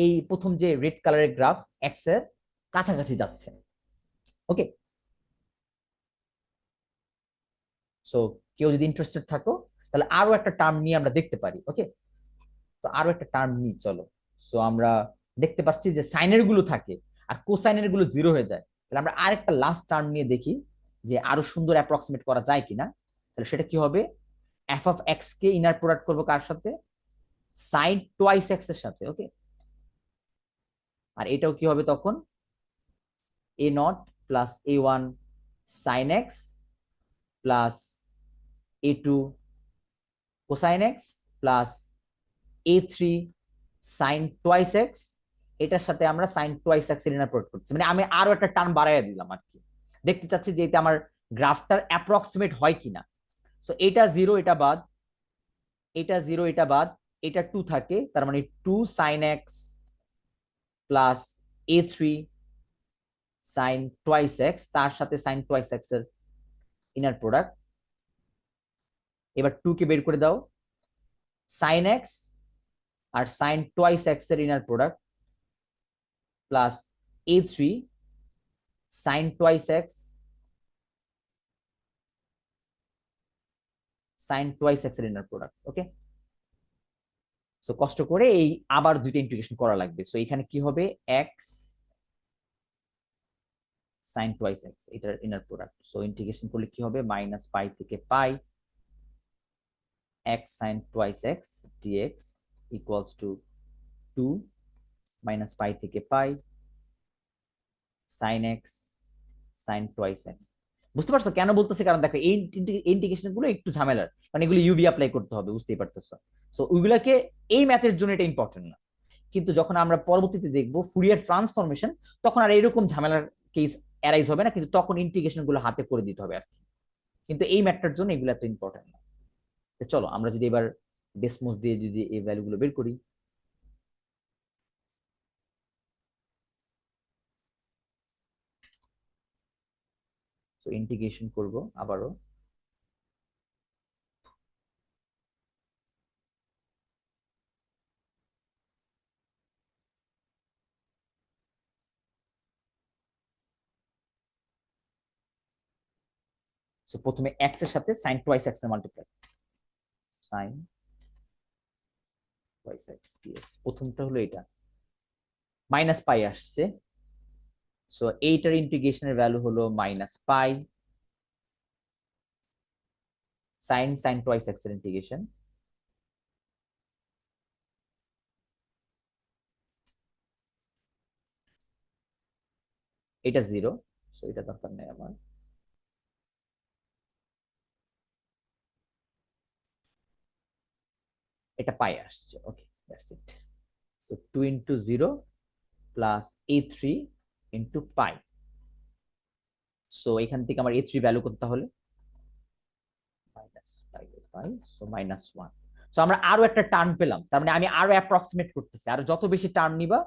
এই প্রথম যে রেড কালারের গ্রাফ এক্স এর কাছাকাছি যাচ্ছে। ওকে, সো কেউ যদি ইন্টারেস্টেড থাকো তাহলে আরো একটা টার্ম নিয়ে আমরা দেখতে পারি। ওকে, তো আরো একটা টার্ম নিই চলো। সো আমরা দেখতে পাচ্ছি যে সাইনের গুলো থাকে আর কোসাইনের গুলো 0 হয়ে যায়, তাহলে আমরা আরেকটা লাস্ট টার্ম নিয়ে দেখি যে আরো সুন্দর অ্যাপ্রক্সিমেট করা যায় কিনা। তাহলে সেটা কি হবে, F of x K inner product করবো কার সাথে, সাইন টুয়াইস এক্স এর সাথে। ওকে, আর এটাও কি হবে তখন, a not plus a1 sine x plus a2 cosine x plus a3 sine twice x, এটার সাথে আমরা সাইন টুয়াইস এক্স এর ইনার প্রোডাক্ট করছি। মানে আমি আরো একটা টার্ম বাড়াইয়া দিলাম আর কি, দেখতে চাচ্ছি যে এটা আমার গ্রাফটার অ্যাপ্রক্সিমেট হয় কিনা। সো এটা 0 এটা বাদ, এটা 0 এটা বাদ, এটা 2 থাকে, তার মানে 2 sine x plus a3 sine twice X, তার সাথে সাইন টুয়াইস এক্স এর ইনার প্রোডাক্ট। এবার 2 কে বের করে দাও, সাইন এক্স আর সাইন টুয়াইস এক্স এর inner product plus a3 sine twice x sine twice x এর ইনার প্রোডাক্ট। ওকে, সো কষ্ট করে এই আবার দুইটা ইন্টিগ্রেশন করা লাগবে। সো এখানে কি হবে, এক্স সাইন টুয়াইস এক্স এটার ইনার প্রোডাক্ট। সো ইন্টিগ্রেশন করলে কি হবে, মাইনাস পাই থেকে পাই x sin twice x dx equals to 2 minus pi থেকে pi sin x sin twice x। বুঝতে পারছো কেন বলতেছি, কারণ দেখো এই ইন্টিগ্রেশন গুলো একটু ঝামেলার, কারণ এগুলো ইউভি অ্যাপ্লাই করতে হবে, বুঝতেই পারতেছো। সো ওইগুলাকে এই ম্যাথের জন্য এটা ইম্পর্টেন্ট না, কিন্তু যখন আমরা পরবর্তীতে দেখবো ফুরিয়ার ট্রান্সফরমেশন, তখন আর এরকম ঝামেলার কেস অ্যারাইজ হবে না, কিন্তু তখন ইন্টিগ্রেশন গুলো হাতে করে দিতে হবে আর কি। কিন্তু এই ম্যাথটার জন্য এগুলো এত ইম্পর্টেন্ট না। চলো আমরা যদি এবার ডেসমোস দিয়ে যদি এই ভ্যালুগুলো বের করি, তো ইন্টিগ্রেশন করব আবারও, প্রথমে এক্স এর সাথে সাইন টুয়াইস এক্স এর multiply, sine twice X DX, প্রথমটা হলো এটা, মাইনাস পাই আসছে, সো এইটার ইন্টিগ্রেশনের ভ্যালু হলো minus pi sine twice x এর ইন্টিগ্রেশন, এটা 0, সো এটা দরকার নেই আমার। এটা পাই আসছে, okay that's it. So 2 into 0 plus a3 into pi. So এখান থেকে আমার a3 ভ্যালু কত তাহলে, minus pi by pi, so minus 1। So আমরা আরো একটা টার্ম পেলাম, তার মানে আমি আরো অ্যাপ্রক্সিমেট করতেছি, আর যত বেশি টার্ম নিবা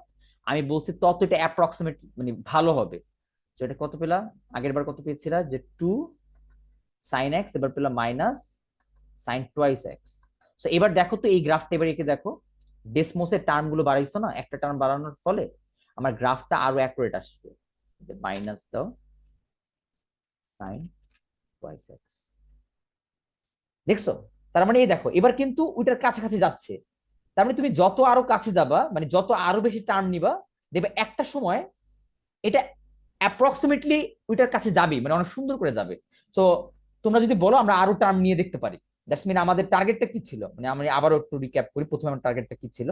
আমি বলছি তত এটা অ্যাপ্রক্সিমেট মানে ভালো হবে। তো এটা কত পেলাম, আগের বার কত পেয়েছিলাম যে 2 সাইন এক্স, এবার পেলাম minus sine twice x. So এবার দেখো তো এই গ্রাফটা এবার এঁকে দেখো, ডেসমোসের টার্ম গুলো বাড়াইছো না, একটা টার্ম বাড়ানোর ফলে আমার গ্রাফটা আরো অ্যাকুরেট আসবে। মাইনাস দাও সাইন টুয়াইস এক্স, দেখছো? তার মানে এই দেখো এবার কিন্তু ওইটার কাছাকাছি যাচ্ছে। তার মানে তুমি যত আরো কাছে যাবা, মানে যত আরো বেশি টার্ম নিবা, দেখবে একটা সময় এটা অ্যাপ্রক্সিমেটলি ওইটার কাছে যাবে, মানে অনেক সুন্দর করে যাবে। তো তোমরা যদি বলো আমরা আরো টার্ম নিয়ে দেখতে পারি, দ্যাটস মিন আমাদের টার্গেটটা কি ছিল, মানে আমি আবারও একটু রিক্যাপ করি, প্রথমে আমার টার্গেটটা কি ছিল,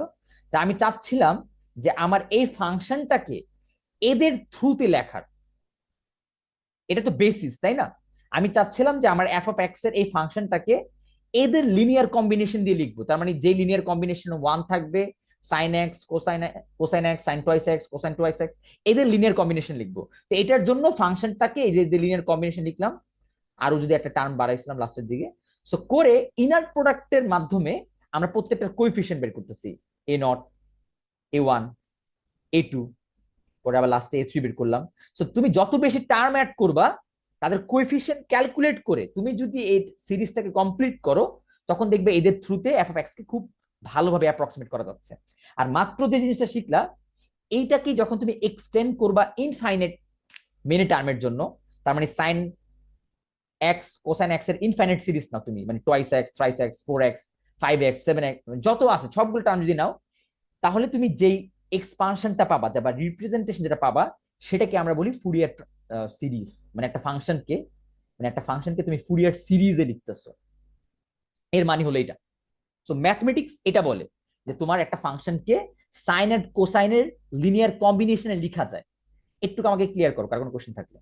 তা আমি চাচ্ছিলাম যে আমার এই ফাংশনটাকে এদের থ্রুতে লেখার, এটা তো বেসিস তাই না? আমি চাচ্ছিলাম যে আমার এফ অফ এক্স এর এই ফাংশনটাকে এদের লিনিয়ার কম্বিনেশন দিয়ে লিখবো, তার মানে যে লিনিয়ার কম্বিনেশন 1 থাকবে, sine X cosine X sine twice X cosine twice X, এদের লিনিয়ার কম্বিনেশন লিখবো। তো এটার জন্য ফাংশনটাকে এই যে লিনিয়ার কম্বিনেশন লিখলাম, আরো যদি একটা টার্ম বাড়াইছিলাম লাস্টের দিকে, সো করে ইনার প্রোডাক্টের মাধ্যমে আমরা প্রত্যেকটার কোএফিসিয়েন্ট বের করতেছি, a0 a1 a2, পরে আবার লাস্টে a3 বের করলাম। সো তুমি যত বেশি টার্ম অ্যাড করবা তাদের কোএফিসিয়েন্ট ক্যালকুলেট করে তুমি যদি এই সিরিজটাকে কমপ্লিট করো, তখন দেখবে এদের থ্রুতে এফ অফ এক্স কে খুব ভালোভাবে অ্যাপ্রক্সিমেট করা যাচ্ছে। আর মাত্র যে জিনিসটা শিখলা, এইটাকে যখন তুমি এক্সটেন্ড করবা ইনফাইনাইট মেনি টার্মের জন্য, তার মানে সাইন এক্স কোসাইন এক্স এর ইনফাইনাইট সিরিজ নাও তুমি, মানে twice x thrice x 4x 5x 7x যত আছে সবগুলো টার্ম যদি নাও, তাহলে তুমি যেই এক্সপানশনটা পাবা বা রিপ্রেজেন্টেশন যেটা পাবা, সেটাকে আমরা বলি ফুরিয়ার সিরিজ, মানে একটা ফাংশনকে তুমি ফুরিয়ার সিরিজে লিখতেছো, এর মানে হলো এটা। সো ম্যাথমেটিক্স এটা বলে যে তোমার একটা ফাংশনকে সাইন এন্ড কোসাইনের লিনিয়ার কম্বিনেশনে লেখা যায়। একটু আমাকে ক্লিয়ার করো, কার কোনো কোশ্চেন থাকলে।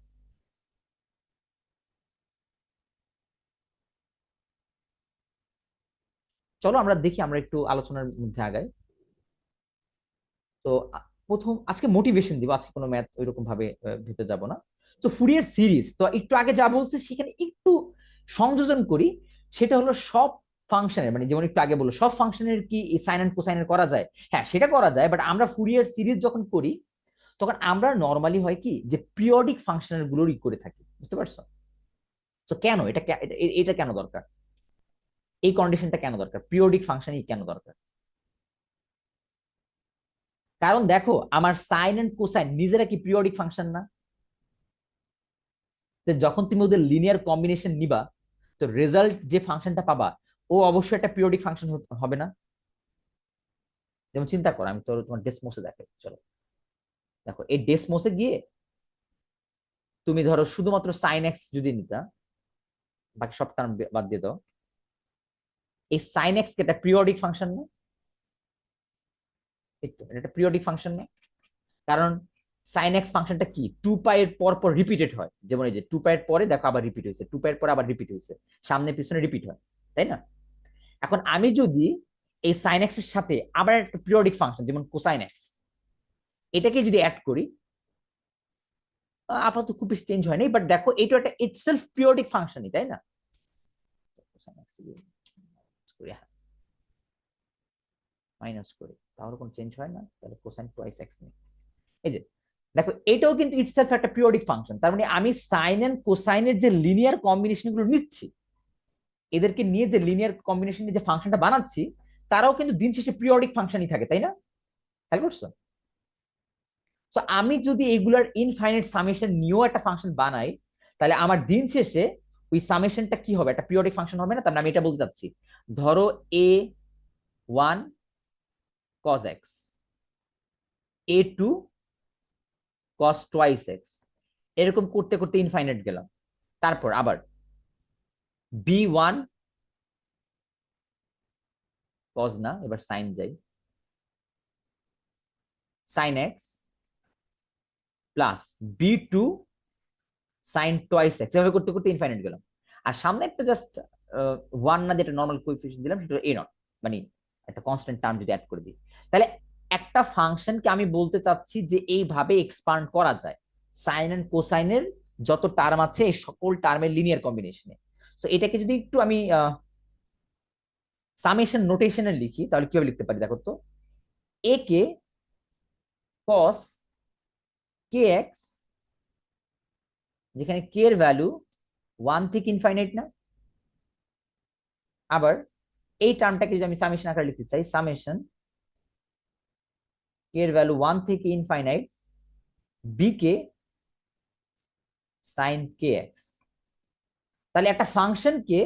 চলো আমরা দেখি, আমরা একটু আলোচনার মধ্যে আগাই। তো প্রথম আজকে মোটিভেশন দিব, আজকে কোনো ম্যাথ ওইরকম ভাবে ভেতরে যাব না। তো ফুরিয়ার সিরিজ, তো একটু আগে যা বলছে সেখানে একটু সংযোজন করি, সেটা হলো সব ফাংশনের, মানে যেমন একটু আগে বললো সব ফাংশনের কি সাইন এন্ড কোসাইনের করা যায়, হ্যাঁ সেটা করা যায়, বাট আমরা ফুরিয়ার সিরিজ যখন করি তখন আমরা নর্মালি হয় কি যে পিরিয়ডিক ফাংশনের গুলোরই করে থাকি, বুঝতে পারছো? তো কেন এটা এটা কেন দরকার, এই কন্ডিশনটা কেন দরকার, পিরিয়ডিক ফাংশনই কেন দরকার? কারণ দেখো আমার সাইন এন্ড কোসাইন নিজেরা কি পিরিয়ডিক ফাংশন না? যখন তুমি ওদের লিনিয়ার কম্বিনেশন নিবা, তো রেজাল্ট যে ফাংশনটা পাবা ও অবশ্যই একটা পিরিয়ডিক ফাংশন হবে না? যেমন চিন্তা করো, আমি তো তোমার ডেসমোসে দেখাই, চলো দেখো এই ডেসমোসে গিয়ে তুমি ধরো শুধুমাত্র সাইন এক্স যদি নিতা, বাকি সব টার্ম বাদ দিয়ে দাও, এই সাইন এক্স কে একটা পিরিয়ডিক ফাংশন না? এটা একটা পিরিয়ডিক ফাংশন না, কারণ সাইন এক্স ফাংশনটা কি 2π এর পর পর রিপিটেড হয়, যেমন এই যে 2π এর পরে দেখো আবার রিপিট হয়েছে, 2π এর পরে আবার রিপিট হয়েছে, সামনে পিছনে রিপিট হয়, তাই না? এখন আমি যদি এই সাইন এক্স এর সাথে আবার একটা পিরিয়ডিক ফাংশন যেমন কোসাইন এক্স, এটাকে যদি অ্যাড করি, আপাতত খুব বেশি চেঞ্জ হয়নি, বাট দেখো এটা একটা ইটসেলফ পিরিয়ডিক ফাংশনই, তাই না? মাইনাস করি তাহলে কোনো চেঞ্জ হয় না, তাহলে কোসাইন টুয়াইস এক্স নেই। এই যে দেখো এটাও কিন্তু ইটসেলফ একটা পিরিয়ডিক ফাংশন, তার মানে আমি সাইন এন্ড কোসাইনের যে লিনিয়ার কম্বিনেশন গুলো নিচ্ছি, এদেরকে নিয়ে যে লিনিয়ার কম্বিনেশন যে ফাংশনটা বানাচ্ছি, তারাও কিন্তু দিন শেষে পিরিয়ডিক ফাংশনই থাকে, তাই না? খেয়াল করছো? তো আমি যদি এগুলার ইনফাইনাইট সামেশন নিয়েও একটা ফাংশন বানাই, তাহলে আমার দিন শেষে ওই সামেশনটা কি হবে, একটা পিরিয়ডিক ফাংশন হবে না? তার মানে আমি এটা বলতে চাচ্ছি, ধরো a1 cos x, a2 cos twice x, এরকম করতে করতে ইনফাইনাইট গেলাম। তারপর আবার b1 cos না, এবার সাইন যাই, sin x plus b2 sin twice x, এভাবে করতে করতে ইনফাইনাইট গেলাম। আর সামনে একটা জাস্ট ওয়ান না, যেটা নর্মাল কোএফিসিয়েন্ট দিলাম, সেটা a0, মানে একটা কনস্ট্যান্ট টার্ম যদি অ্যাড করে দিই, তাহলে একটা ফাংশনকে আমি বলতে চাচ্ছি যে এইভাবে এক্সপান্ড করা যায় সাইন এন্ড কোসাইনের যত টার্ম আছে এই সকল টার্মের লিনিয়ার কম্বিনেশনে। তো এটাকে যদি একটু আমি সামেশন নোটেশনে লিখি, তাহলে কিভাবে লিখতে পারি দেখো তো, a কে cos kx, যেখানে k এর ভ্যালু 1 থেকে ইনফাইনাইট না, আবার এই টার্মটাকে যদি আমি সামেশন আকারে লিখতে চাই, সামেশন k এর ভ্যালু 1 থেকে ইনফাইনাইট b কে sin kx। তাহলে একটা ফাংশনকে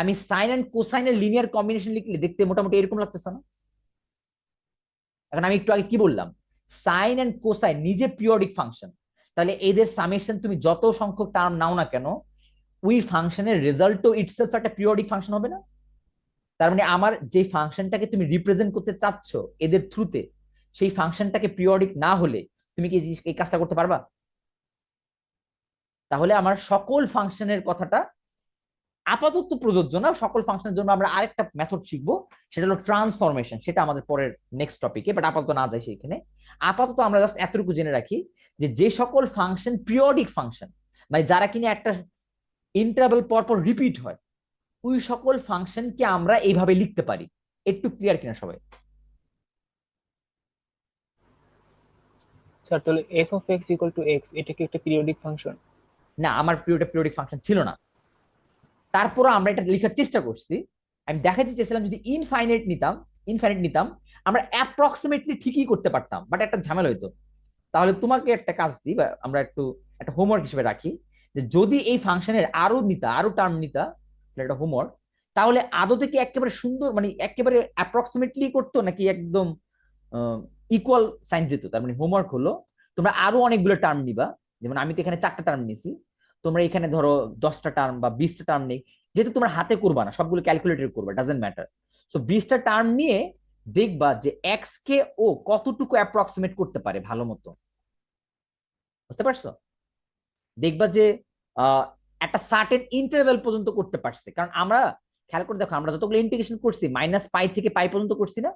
আমি সাইন এন্ড কোসাইনের লিনিয়ার কম্বিনেশন লিখলে দেখতে মোটামুটি এরকম লাগতেছে না? এখন আমি একটু আগে কি বললাম, সাইন এন্ড কোসাইন নিজে পিরিয়ডিক ফাংশন, তাহলে এদের সামেশন তুমি যত সংখ্যক টার্ম নাও না কেন, ওই ফাংশনের রেজাল্টও ইটসেলফ একটা পিরিয়ডিক ফাংশন হবে না? তার মানে আমার যে ফাংশনটাকে তুমি রিপ্রেজেন্ট করতে চাচ্ছ এদের থ্রুতে, সেই ফাংশনটাকে পিরিয়ডিক না হলে তুমি কি এই কাজটা করতে পারবা? তাহলে আমার সকল ফাংশনের কথাটা আপাতত প্রযোজ্য না, সকল ফাংশনের জন্য আমরা আরেকটা মেথড শিখবো, সেটা হলো ট্রান্সফরমেশন, সেটা আমাদের পরের নেক্সট টপিকে, বাট আপাতত না যাই সেখানে। আপাতত আমরা জাস্ট এতটুকু জেনে রাখি যে যে সকল ফাংশন পিরিয়ডিক ফাংশন, মানে যারা কিনা একটা ইন্টারভ্যাল পর পর রিপিট হয়, ওই সকল ফাংশনকে আমরা এইভাবে লিখতে পারি। একটু ক্লিয়ার কিনা সবাই? স্যার তাহলে f of x equal to x, এটা কি একটা পিরিয়ডিক ফাংশন? না, আমার পিরিয়ডিক ফাংশন ছিল না, তারপরও আমরা এটা লেখার চেষ্টা করছি। আমি দেখাতে চেয়েছিলাম যদি ইনফাইনাইট নিতাম আমরা অ্যাপ্রক্সিমেটলি ঠিকই করতে পারতাম, বাট একটা ঝামেলা হইতো। তাহলে তোমাকে একটা কাজ দিই, বা আমরা একটা হোমওয়ার্ক হিসেবে রাখি, যে যদি এই ফাংশনের আরো টার্ম নিতা, একটা হোমওয়ার্ক, তাহলে আদৌ থেকে একেবারে সুন্দর, মানে একেবারে অ্যাপ্রক্সিমেটলি করতো নাকি একদম ইকুয়াল সাইন যেত? তার মানে হোমওয়ার্ক হলো তোমরা আরো অনেকগুলো টার্ম নিবা, যেমন আমি তো এখানে 4টা টার্ম নিছি, তোমরা এখানে ধরো 10টা টার্ম বা 20টা টার্ম নেই, যেহেতু তোমরা হাতে করবা না, সবগুলো ক্যালকুলেটর করবা, ডাজেন্ট ম্যাটার। সো 20টা টার্ম নিয়ে দেখবা যে এক্স কে ও কতটুকু অ্যাপ্রক্সিমেট করতে পারে ভালো মতো, বুঝতে পারছো? দেখবা যে একটা সার্টেন ইন্টারভ্যাল পর্যন্ত করতে পারছে, কারণ আমরা খেয়াল করে দেখো, আমরা যতগুলো ইন্টিগ্রেশন করছি -π থেকে π পর্যন্ত করছি না?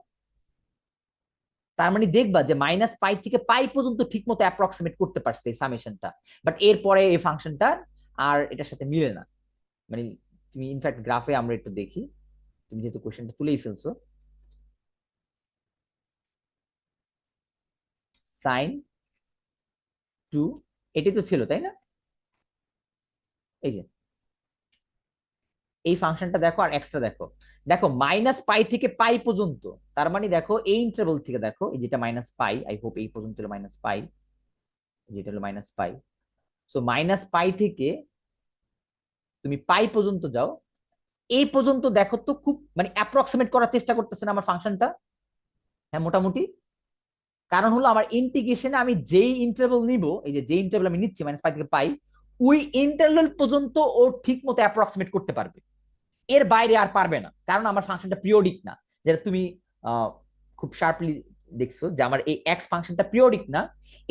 তার মানে দেখবা যে -π থেকে π পর্যন্ত ঠিক মতো অ্যাপ্রক্সিমেট করতে পারছে এই সামেশনটা, বাট এরপরে এই ফাংশনটা আর এটার সাথে মিলে না। মানে তুমি ইনফ্যাক্ট গ্রাফে আমরা একটু দেখি, তুমি যেহেতু কোশ্চেনটা তুলেই ফেলছো, সাইন 2 এটাই তো ছিল, তাই না? এই যে এই ফাংশনটা দেখো আর এক্সট্রা দেখো, দেখো -π থেকে π পর্যন্ত, তার মানে দেখো এই ইন্টারভ্যাল থেকে দেখো, এই যেটা -π, আই হোপ এই পর্যন্ত হলো -π, যেটা হলো -π, সো -π থেকে তুমি π পর্যন্ত যাও, এই পর্যন্ত দেখো তো খুব মানে অ্যাপ্রক্সিমেট করার চেষ্টা করতেছে না আমার ফাংশনটা? হ্যাঁ মোটামুটি। কারণ হলো আমার ইন্টিগ্রেশনে আমি যেই ইন্টারভ্যাল নিব, এই যে ইন্টারভ্যাল আমি নিচ্ছি -π থেকে π, ওই ইন্টারভ্যাল পর্যন্ত ও ঠিক মতো অ্যাপ্রক্সিমেট করতে পারবে, এর বাইরে আর পারবে না, কারণ আমার ফাংশনটা পিরিয়ডিক না। যেটা তুমি খুব শার্পলি দেখছো যে আমার এই এক্স ফাংশনটা পিরিয়ডিক না,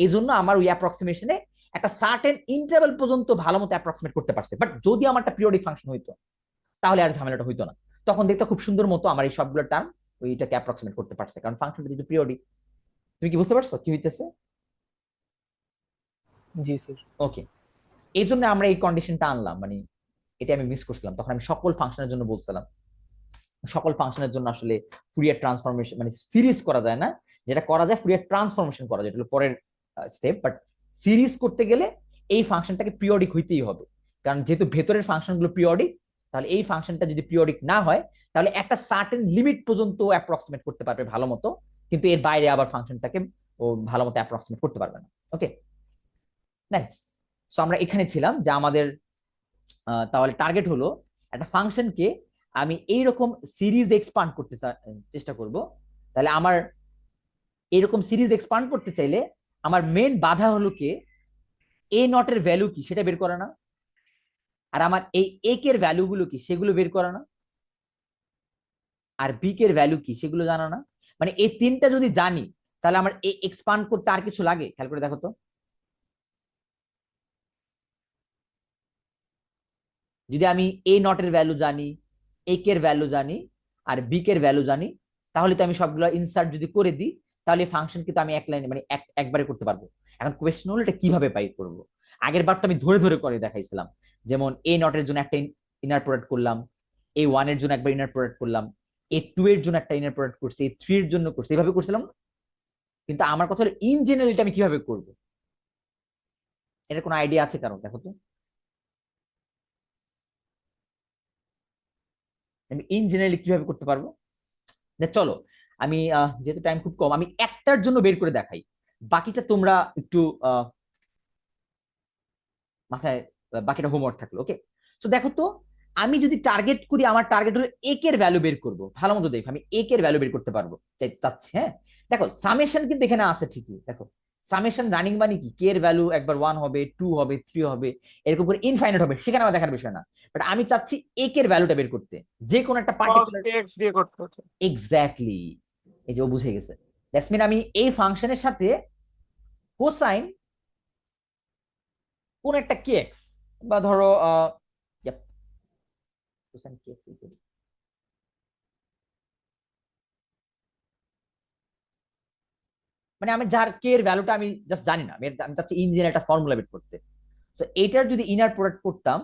এই জন্য আমার ওই অ্যাপ্রক্সিমেশনে একটা সার্টেন ইন্টারভ্যাল পর্যন্ত ভালো মতো অ্যাপ্রক্সিমেট করতে পারছে। বাট যদি আমারটা পিরিয়ডিক ফাংশন হইতো, তাহলে আর ঝামেলাটা হইতো না, তখন দেখতে খুব সুন্দর মতো আমার এই সবগুলো টার্ম ওইটাকে অ্যাপ্রক্সিমেট করতে পারছে, কারণ ফাংশনটা যেহেতু পিরিয়ডিক। তুমি কি বুঝতে পারছো কি হইতেছে? জি স্যার। ওকে, এই জন্য আমরা এই কন্ডিশনটা আনলাম, মানে এটা আমি মিস করছিলাম, তখন আমি সকল ফাংশনের জন্য বলছিলাম। সকল ফাংশনের জন্য আসলে ফুরিয়ার ট্রান্সফরমেশন মানে সিরিজ করা যায় না, যেটা করা যায় ফুরিয়ার ট্রান্সফরমেশন করা যায়, এটা হলো পরের স্টেপ। বাট সিরিজ করতে গেলে এই ফাংশনটাকে পিরিয়ডিক হইতেই হবে, কারণ যেহেতু ভেতরের ফাংশনগুলো পিরিয়ডিক, তাহলে এই ফাংশনটা যদি পিরিয়ডিক না হয়, তাহলে একটা সার্টেন লিমিট পর্যন্ত অ্যাপ্রক্সিমেট করতে পারবে ভালো মতো, কিন্তু এর বাইরে আবার ফাংশনটাকে ও ভালো মতো অ্যাপ্রক্সিমেট করতে পারবে না। ওকে, নাইস। সো আমরা এখানে ছিলাম যে আমাদের তাহলে টার্গেট হলো একটা ফাংশনকে আমি এইরকম সিরিজ এক্সপান্ড করতে চেষ্টা করব। তাহলে আমার এরকম সিরিজ এক্সপান্ড করতে চাইলে আমার মেন বাধা হলো কি, এ নটের ভ্যালু কি সেটা বের করা না, আর আমার এই এ এর ভ্যালুগুলো কি সেগুলো বের করা না, আর বি এর ভ্যালু কি সেগুলো জানা না। মানে এই তিনটা যদি জানি তাহলে আমার এ এক্সপান্ড করতে আর কিছু লাগে? খেয়াল করে দেখো তো, যদি আমি এ নটের ভ্যালু জানি, এ এর ভ্যালু জানি, আর বি এর ভ্যালু জানি, তাহলে তো আমি সবগুলো ইনসার্ট যদি করে দিই তাহলে ফাংশন কিন্তু আমি এক লাইনে মানে একবারে করতে পারবো। এখন কোয়েশ্চেন হলো এটা কিভাবে পাই করবো। আগের বার তো আমি ধরে ধরে করে দেখাইছিলাম, যেমন এ নটের জন্য একটা ইনার প্রোডাক্ট করলাম, এ ওয়ান এর জন্য একবার ইনার প্রোডাক্ট করলাম, এ টু এর জন্য একটা ইনার প্রোডাক্ট করছি, এ থ্রি এর জন্য করছি, এইভাবে করছিলাম না? কিন্তু আমার কথা হলো ইন জেনারেল এটা আমি কিভাবে করবো, এটা কোনো আইডিয়া আছে কারণ? দেখো তো, আমি ইন জেনারেলি কিভাবে করতে পারবো। চলো আমি যেহেতু টাইম খুব কম, আমি একটার জন্য বের করে দেখাই, বাকিটা তোমরা একটু মাথায়, বাকিটা হোমওয়ার্ক থাকলো। ওকে, তো দেখো তো, আমি যদি টার্গেট করি, আমার টার্গেট হলো এক এর ভ্যালু বের করবো। ভালো মতো দেখো, আমি এক এর ভ্যালু বের করতে পারবো চাচ্ছি। হ্যাঁ দেখো, সামেশন কিন্তু এখানে আছে ঠিকই। দেখো সামেশন রানিং মানে কি, কে এর ভ্যালু একবার 1 হবে, 2 হবে, 3 হবে, এরকম করে ইনফাইনাইট হবে, সেখানে আমার দেখার বিষয় না। বাট আমি চাচ্ছি এক এর ভ্যালুটা বের করতে, যে কোনো একটা cos পার্টিকুলার। kx দিয়ে করতে হচ্ছে। এক্স্যাক্টলি, এই যে ও বুঝে গেছে। দ্যাটস মিন আমি এই ফাংশনের সাথে কোসাইন কোন একটা কেএক্স, বা ধরো কোসাইন কেএক্স ইকুয়াল, মানে আমি যার কে এর ভ্যালুটা আমি জাস্ট জানি না, আমি চাচ্ছি ইঞ্জিনের একটা ফর্মুলা বের করতে। তো এইটার যদি ইনার প্রোডাক্ট করতাম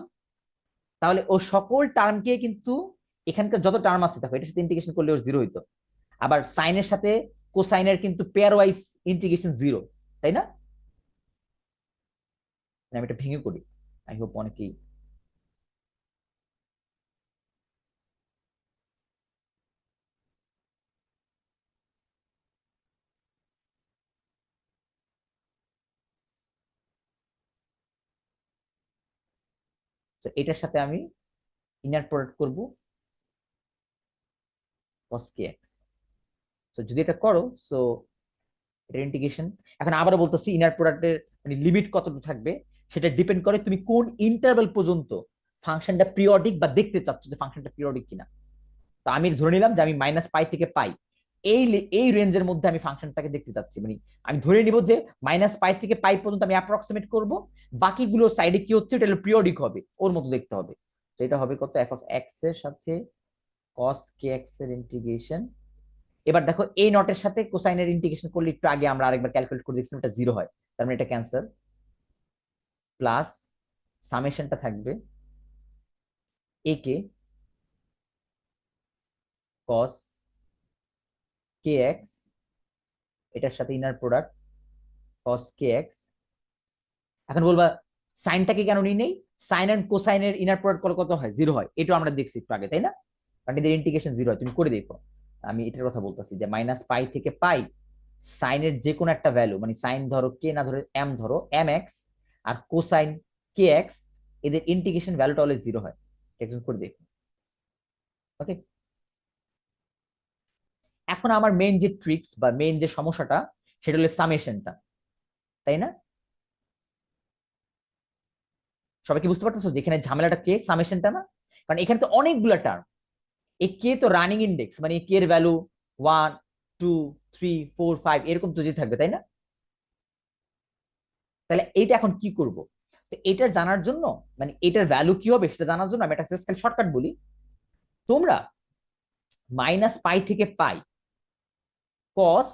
তাহলে ও সকল টার্মকে কিন্তু, এখানকার যত টার্ম আছে দেখো, এটার সাথে ইন্টিগ্রেশন করলে ওর জিরো হইতো। আবার সাইনের সাথে কোসাইনের কিন্তু পেয়ার ওয়াইজ ইন্টিগ্রেশন জিরো, তাই না? মানে আমি এটা ভেঙে করি, আই হোপ অনেকেই। তো এটার সাথে আমি ইনার প্রোডাক্ট করব cos kx। তো যদি এটা করো, সো এটা ইন্টিগ্রেশন। এখন আবারও বলতেছি, ইনার প্রোডাক্টের মানে লিমিট কতটুকু থাকবে সেটা ডিপেন্ড করে তুমি কোন ইন্টারভ্যাল পর্যন্ত ফাংশনটা পিরিয়ডিক বা দেখতে চাচ্ছ যে ফাংশনটা পিরিয়ডিক কিনা। তো আমি ধরে নিলাম যে আমি মাইনাস পাই থেকে পাই এই এই রেঞ্জের মধ্যে আমি ফাংশনটাকে দেখতে চাচ্ছি, মানে আমি ধরে নিব যে মাইনাস পাই থেকে পাই পর্যন্ত আমি অ্যাপ্রক্সিমেট করব, বাকিগুলো সাইডে কি হচ্ছে এটা পিরিয়ডিক হবে, ওর মতো দেখতে হবে। তো এটা হবে কত, এফ অফ এক্স এর সাথে cos kx এর ইন্টিগ্রেশন। এবার দেখো এই নটের সাথে কোসাইনের ইন্টিগ্রেশন করলে একটু আগে আমরা আরেকবার ক্যালকুলেট করে দেখছিলাম এটা জিরো হয়, তার মানে এটা ক্যান্সেল, প্লাস সামেশনটা থাকবে এ কে cos kx, এটার সাথে ইনার প্রোডাক্ট cos kx। এখন বলবা সাইনটাকে কেন নিই নেই, সাইন এন্ড কোসাইনের ইনার প্রোডাক্ট করলে কত হয়, জিরো হয়, এটা আমরা দেখছি একটু আগে, তাই না? কারণ এদের ইন্টিগ্রেশন জিরো হয়, তুমি করে দেখো। আমি এটার কথা বলতেছি যে মাইনাস পাই থেকে পাই সাইনের যে কোনো একটা ভ্যালু, মানে সাইন ধরো কে, না ধরো এম, ধরো এম এক্স, আর কোসাইন কে এক্স, এদের ইন্টিগ্রেশন ভ্যালুটা অলওয়েজ জিরো হয়, একজন করে দেখো। ওকে, এখন আমার মেইন যে ট্রিক্স বা মেইন যে সমস্যাটা সেটা হলো সামেশনটা, তাই না? সবাই কি বুঝতে পারতেছো যে এখানে ঝামেলাটা কে, সামেশনটা না? কারণ এখানে তো অনেকগুলো টার্ম, এই কে তো রানিং ইন্ডেক্স, মানে কে এর ভ্যালু 1 2 3 4 5 এরকম তো যে থাকবে, তাই না? তাহলে এইটা এখন কি করব? তো এটার জানার জন্য, মানে এটার ভ্যালু কি হবে সেটা জানার জন্য আমি একটা খালি শর্টকাট বলি। তোমরা মাইনাস পাই থেকে পাই কস,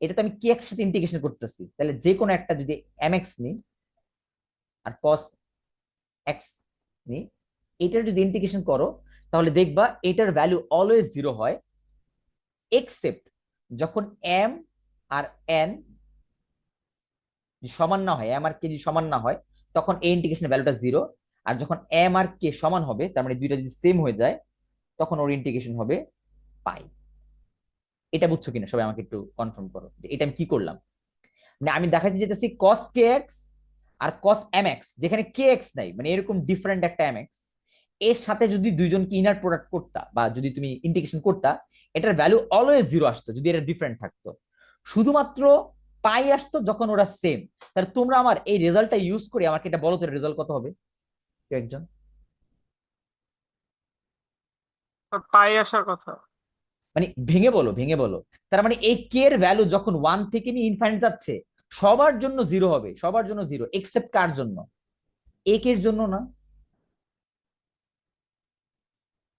এটা তো আমি কে এক্স সাথে ইন্টিগ্রেশন করতেছি, তাহলে যে কোনো একটা যদি এম এক্স নিই আর কস এক্স নিই, এটার যদি ইন্টিগ্রেশন করো তাহলে দেখবা এটার ভ্যালু অলওয়েজ জিরো হয়, এক্সেপ্ট যখন এম আর এন সমান না হয়, এম আর কে যদি সমান না হয় তখন এই ইন্টিগ্রেশনের ভ্যালুটা জিরো। আর যখন এম আর কে সমান হবে, তার মানে দুইটা যদি সেম হয়ে যায়, তখন ওর ইন্টিগ্রেশন হবে পাই। এটা বুঝছো কিনা সবাই আমাকে একটু কনফার্ম করো যে এটা আমি কি করলাম। মানে আমি দেখাতে যেতেছি cos kx আর cos mx যেখানে kx নাই, মানে এরকম ডিফারেন্ট একটা mx, এর সাথে যদি দুইজনকে ইনার প্রোডাক্ট করতা বা যদি তুমি ইন্টিগ্রেশন করতা, এটার ভ্যালু অলওয়েজ 0 আসতো যদি এটা ডিফারেন্ট থাকতো। শুধুমাত্র পাই আসতো যখন ওরা সেম। তাহলে তোমরা আমার এই রেজাল্টটা ইউজ করে আমাকে এটা বলো তো, রেজাল্ট কত হবে কেউ একজন? পাই আসার কথা। মানে ভেঙে বলো, ভেঙে বলো। তার মানে এই কে এর ভ্যালু যখন 1 থেকে নিয়ে ইনফাইনাইট যাচ্ছে, সবার জন্য 0 হবে, সবার জন্য 0 এক্সেপ্ট কার জন্য? এক এর জন্য না,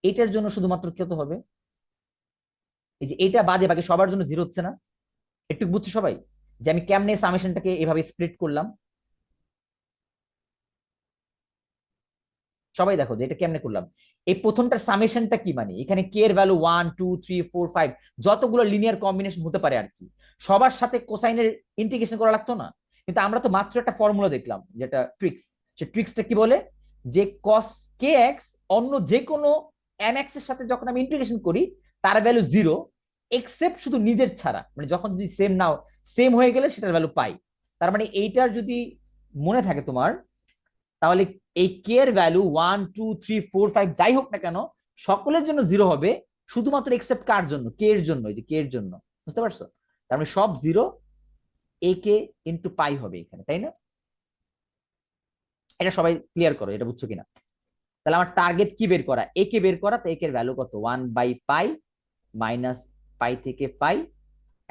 এটার জন্য শুধুমাত্র কত হবে? এই যে এটা বাদে বাকি সবার জন্য 0 হচ্ছে না? একটু বুঝছো সবাই যে আমি কেমনে সামেশনটাকে এভাবে স্প্লিট করলাম? সবাই দেখো যে এটা কেমনে করলাম। এই প্রথমটার সামেশনটা কি, মানে এখানে কে এর ভ্যালু 1 2 3 4 5 যতগুলো লিনিয়ার কম্বিনেশন হতে পারে আর কি, সবার সাথে কোসাইনের ইন্টিগ্রেশন করা লাগতো না? কিন্তু আমরা তো মাত্র একটা ফর্মুলা দেখলাম যেটা ট্রিক্স। সে ট্রিক্সটা কি বলে, যে cos kx অন্য যে কোনো mx এর সাথে যখন আমি ইন্টিগ্রেশন করি তার ভ্যালু 0 এক্সেপ্ট শুধু নিজের ছাড়া, মানে যখন যদি সেম নাও, সেম হয়ে গেলে সেটার ভ্যালু পাই। তার মানে এইটার যদি মনে থাকে তোমার, তাহলে এই কে এর ভ্যালু 1 2 3 4 5 যাই হোক না কেন সকলের জন্য 0 হবে, শুধুমাত্র এক্সেপ্ট কার জন্য? কে এর জন্য, এই যে কে এর জন্য। বুঝতে পারছো? তার মানে সব 0 এ কে ইনটু পাই হবে এখানে, তাই না? এটা সবাই ক্লিয়ার করো, এটা বুঝছো কিনা? তাহলে আমার টার্গেট কি বের করা? এ কে বের করা। তো এ কে এর ভ্যালু কত? 1 বাই পাই মাইনাস পাই থেকে পাই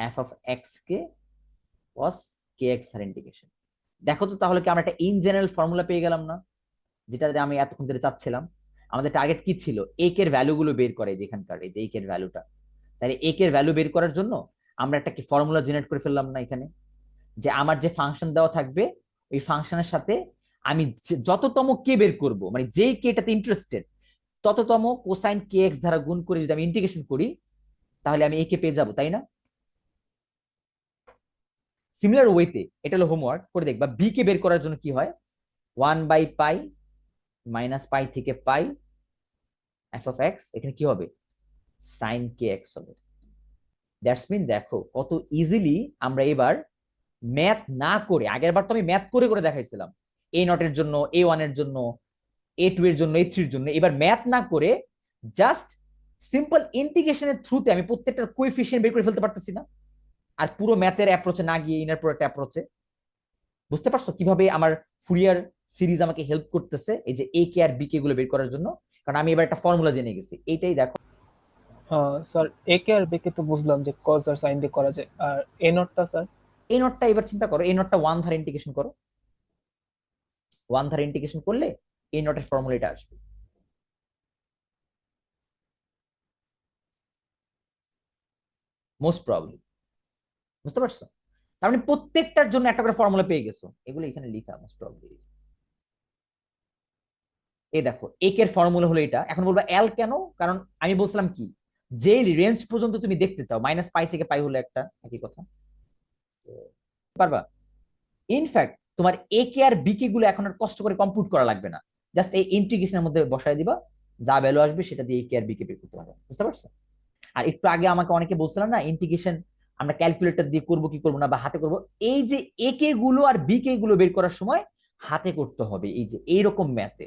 এফ অফ এক্স কে কস কে এক্স আর ইন্টিগ্রেশন। দেখো তো তাহলে কি আমরা একটা ইন জেনারেল ফর্মুলা পেয়ে গেলাম না, যেটা আমি এতক্ষণ ধরে চাচ্ছিলাম? আমাদের টার্গেট কি ছিল? এক এর ভ্যালু গুলো বের করে, যেখানকার এই যে এক এর ভ্যালুটা। তাহলে এক এর ভ্যালু বের করার জন্য আমরা একটা কি ফর্মুলা জেনারেট করে ফেললাম না এখানে, যে আমার যে ফাংশন দেওয়া থাকবে ওই ফাংশনের সাথে আমি যততম কে বের করব, মানে যেই কেটাতে ইন্টারেস্টেড তততম কোসাইন কে এক্স দ্বারা গুণ করে যদি আমি ইন্টিগ্রেশন করি তাহলে আমি একে পেয়ে যাবো, তাই না? সিমিলার ওয়েতে এটা হলো হোমওয়ার্ক করে দেখবা, বি কে বের করার জন্য কি হয়? 1 বাই পাই মাইনাস পাই থেকে পাই এফ অফ এক্স, এখানে কি হবে? সাইন কে এক্স হবে। দ্যাটস মিন দেখো কত ইজিলি আমরা এবার ম্যাথ না করে, আগের বার তো আমি ম্যাথ করে করে দেখাইছিলাম এ নটের জন্য, এ ওয়ানের জন্য, এ টু এর জন্য, এ থ্রির জন্য, এবার ম্যাথ না করে জাস্ট সিম্পল ইন্টিগ্রেশনের থ্রুতে আমি প্রত্যেকটা কোএফিসিয়েন্ট বের করে ফেলতে পারতেছি না? আর পুরো ম্যাথের অ্যাপ্রোচে না গিয়ে ইনার প্রোডাক্ট অ্যাপ্রোচে। বুঝতে পারছো কিভাবে আমার ফুরিয়ার সিরিজ আমাকে হেল্প করতেছে এই যে এ কে আর বি কে গুলো বের করার জন্য? কারণ আমি এবার একটা ফর্মুলা জেনে গেছি। এইটাই দেখো। হ্যাঁ স্যার, এ কে আর বি কে তো বুঝলাম যে কজ আর সাইন দিয়ে করা যায়, আর এ নটটা স্যার? এই নোটটা এবার চিন্তা করো, এই নোটটা 1 ধারে ইন্টিগ্রেশন করো। 1 ধারে ইন্টিগ্রেশন করলে এই নোটের ফর্মুলাটা আসবে। Most probably. বুঝতে পারছো? তার মানে প্রত্যেকটার জন্য একটা করে ফর্মুলা পেয়ে গেছো, এগুলো এখানে লেখা মোস্ট প্রবাবলি। এই দেখো এক এর ফর্মুলা হলো এটা। এখন বলবা এল কেন? কারণ আমি বলছিলাম কি, যে রেঞ্জ পর্যন্ত তুমি দেখতে চাও, মাইনাস পাই থেকে পাই হলো একটা একই কথা, পারবা? ইনফ্যাক্ট তোমার এ কে আর বি কে গুলো এখন আর কষ্ট করে কম্পিউট করা লাগবে না, জাস্ট এই ইন্টিগ্রেশনের মধ্যে বসায় দিবা, যা ভ্যালু আসবে সেটা দিয়ে এ কে আর বি কে বের করতে পারবে। বুঝতে পারছো? আর একটু আগে আমাকে অনেকে বলছিলাম না ইন্টিগ্রেশন আমরা ক্যালকুলেটর দিয়ে করবো কি করবো না, বা হাতে করবো, এই যে এ কে গুলো আর বি কে গুলো বের করার সময় হাতে করতে হবে, এই যে এইরকম ম্যাথে।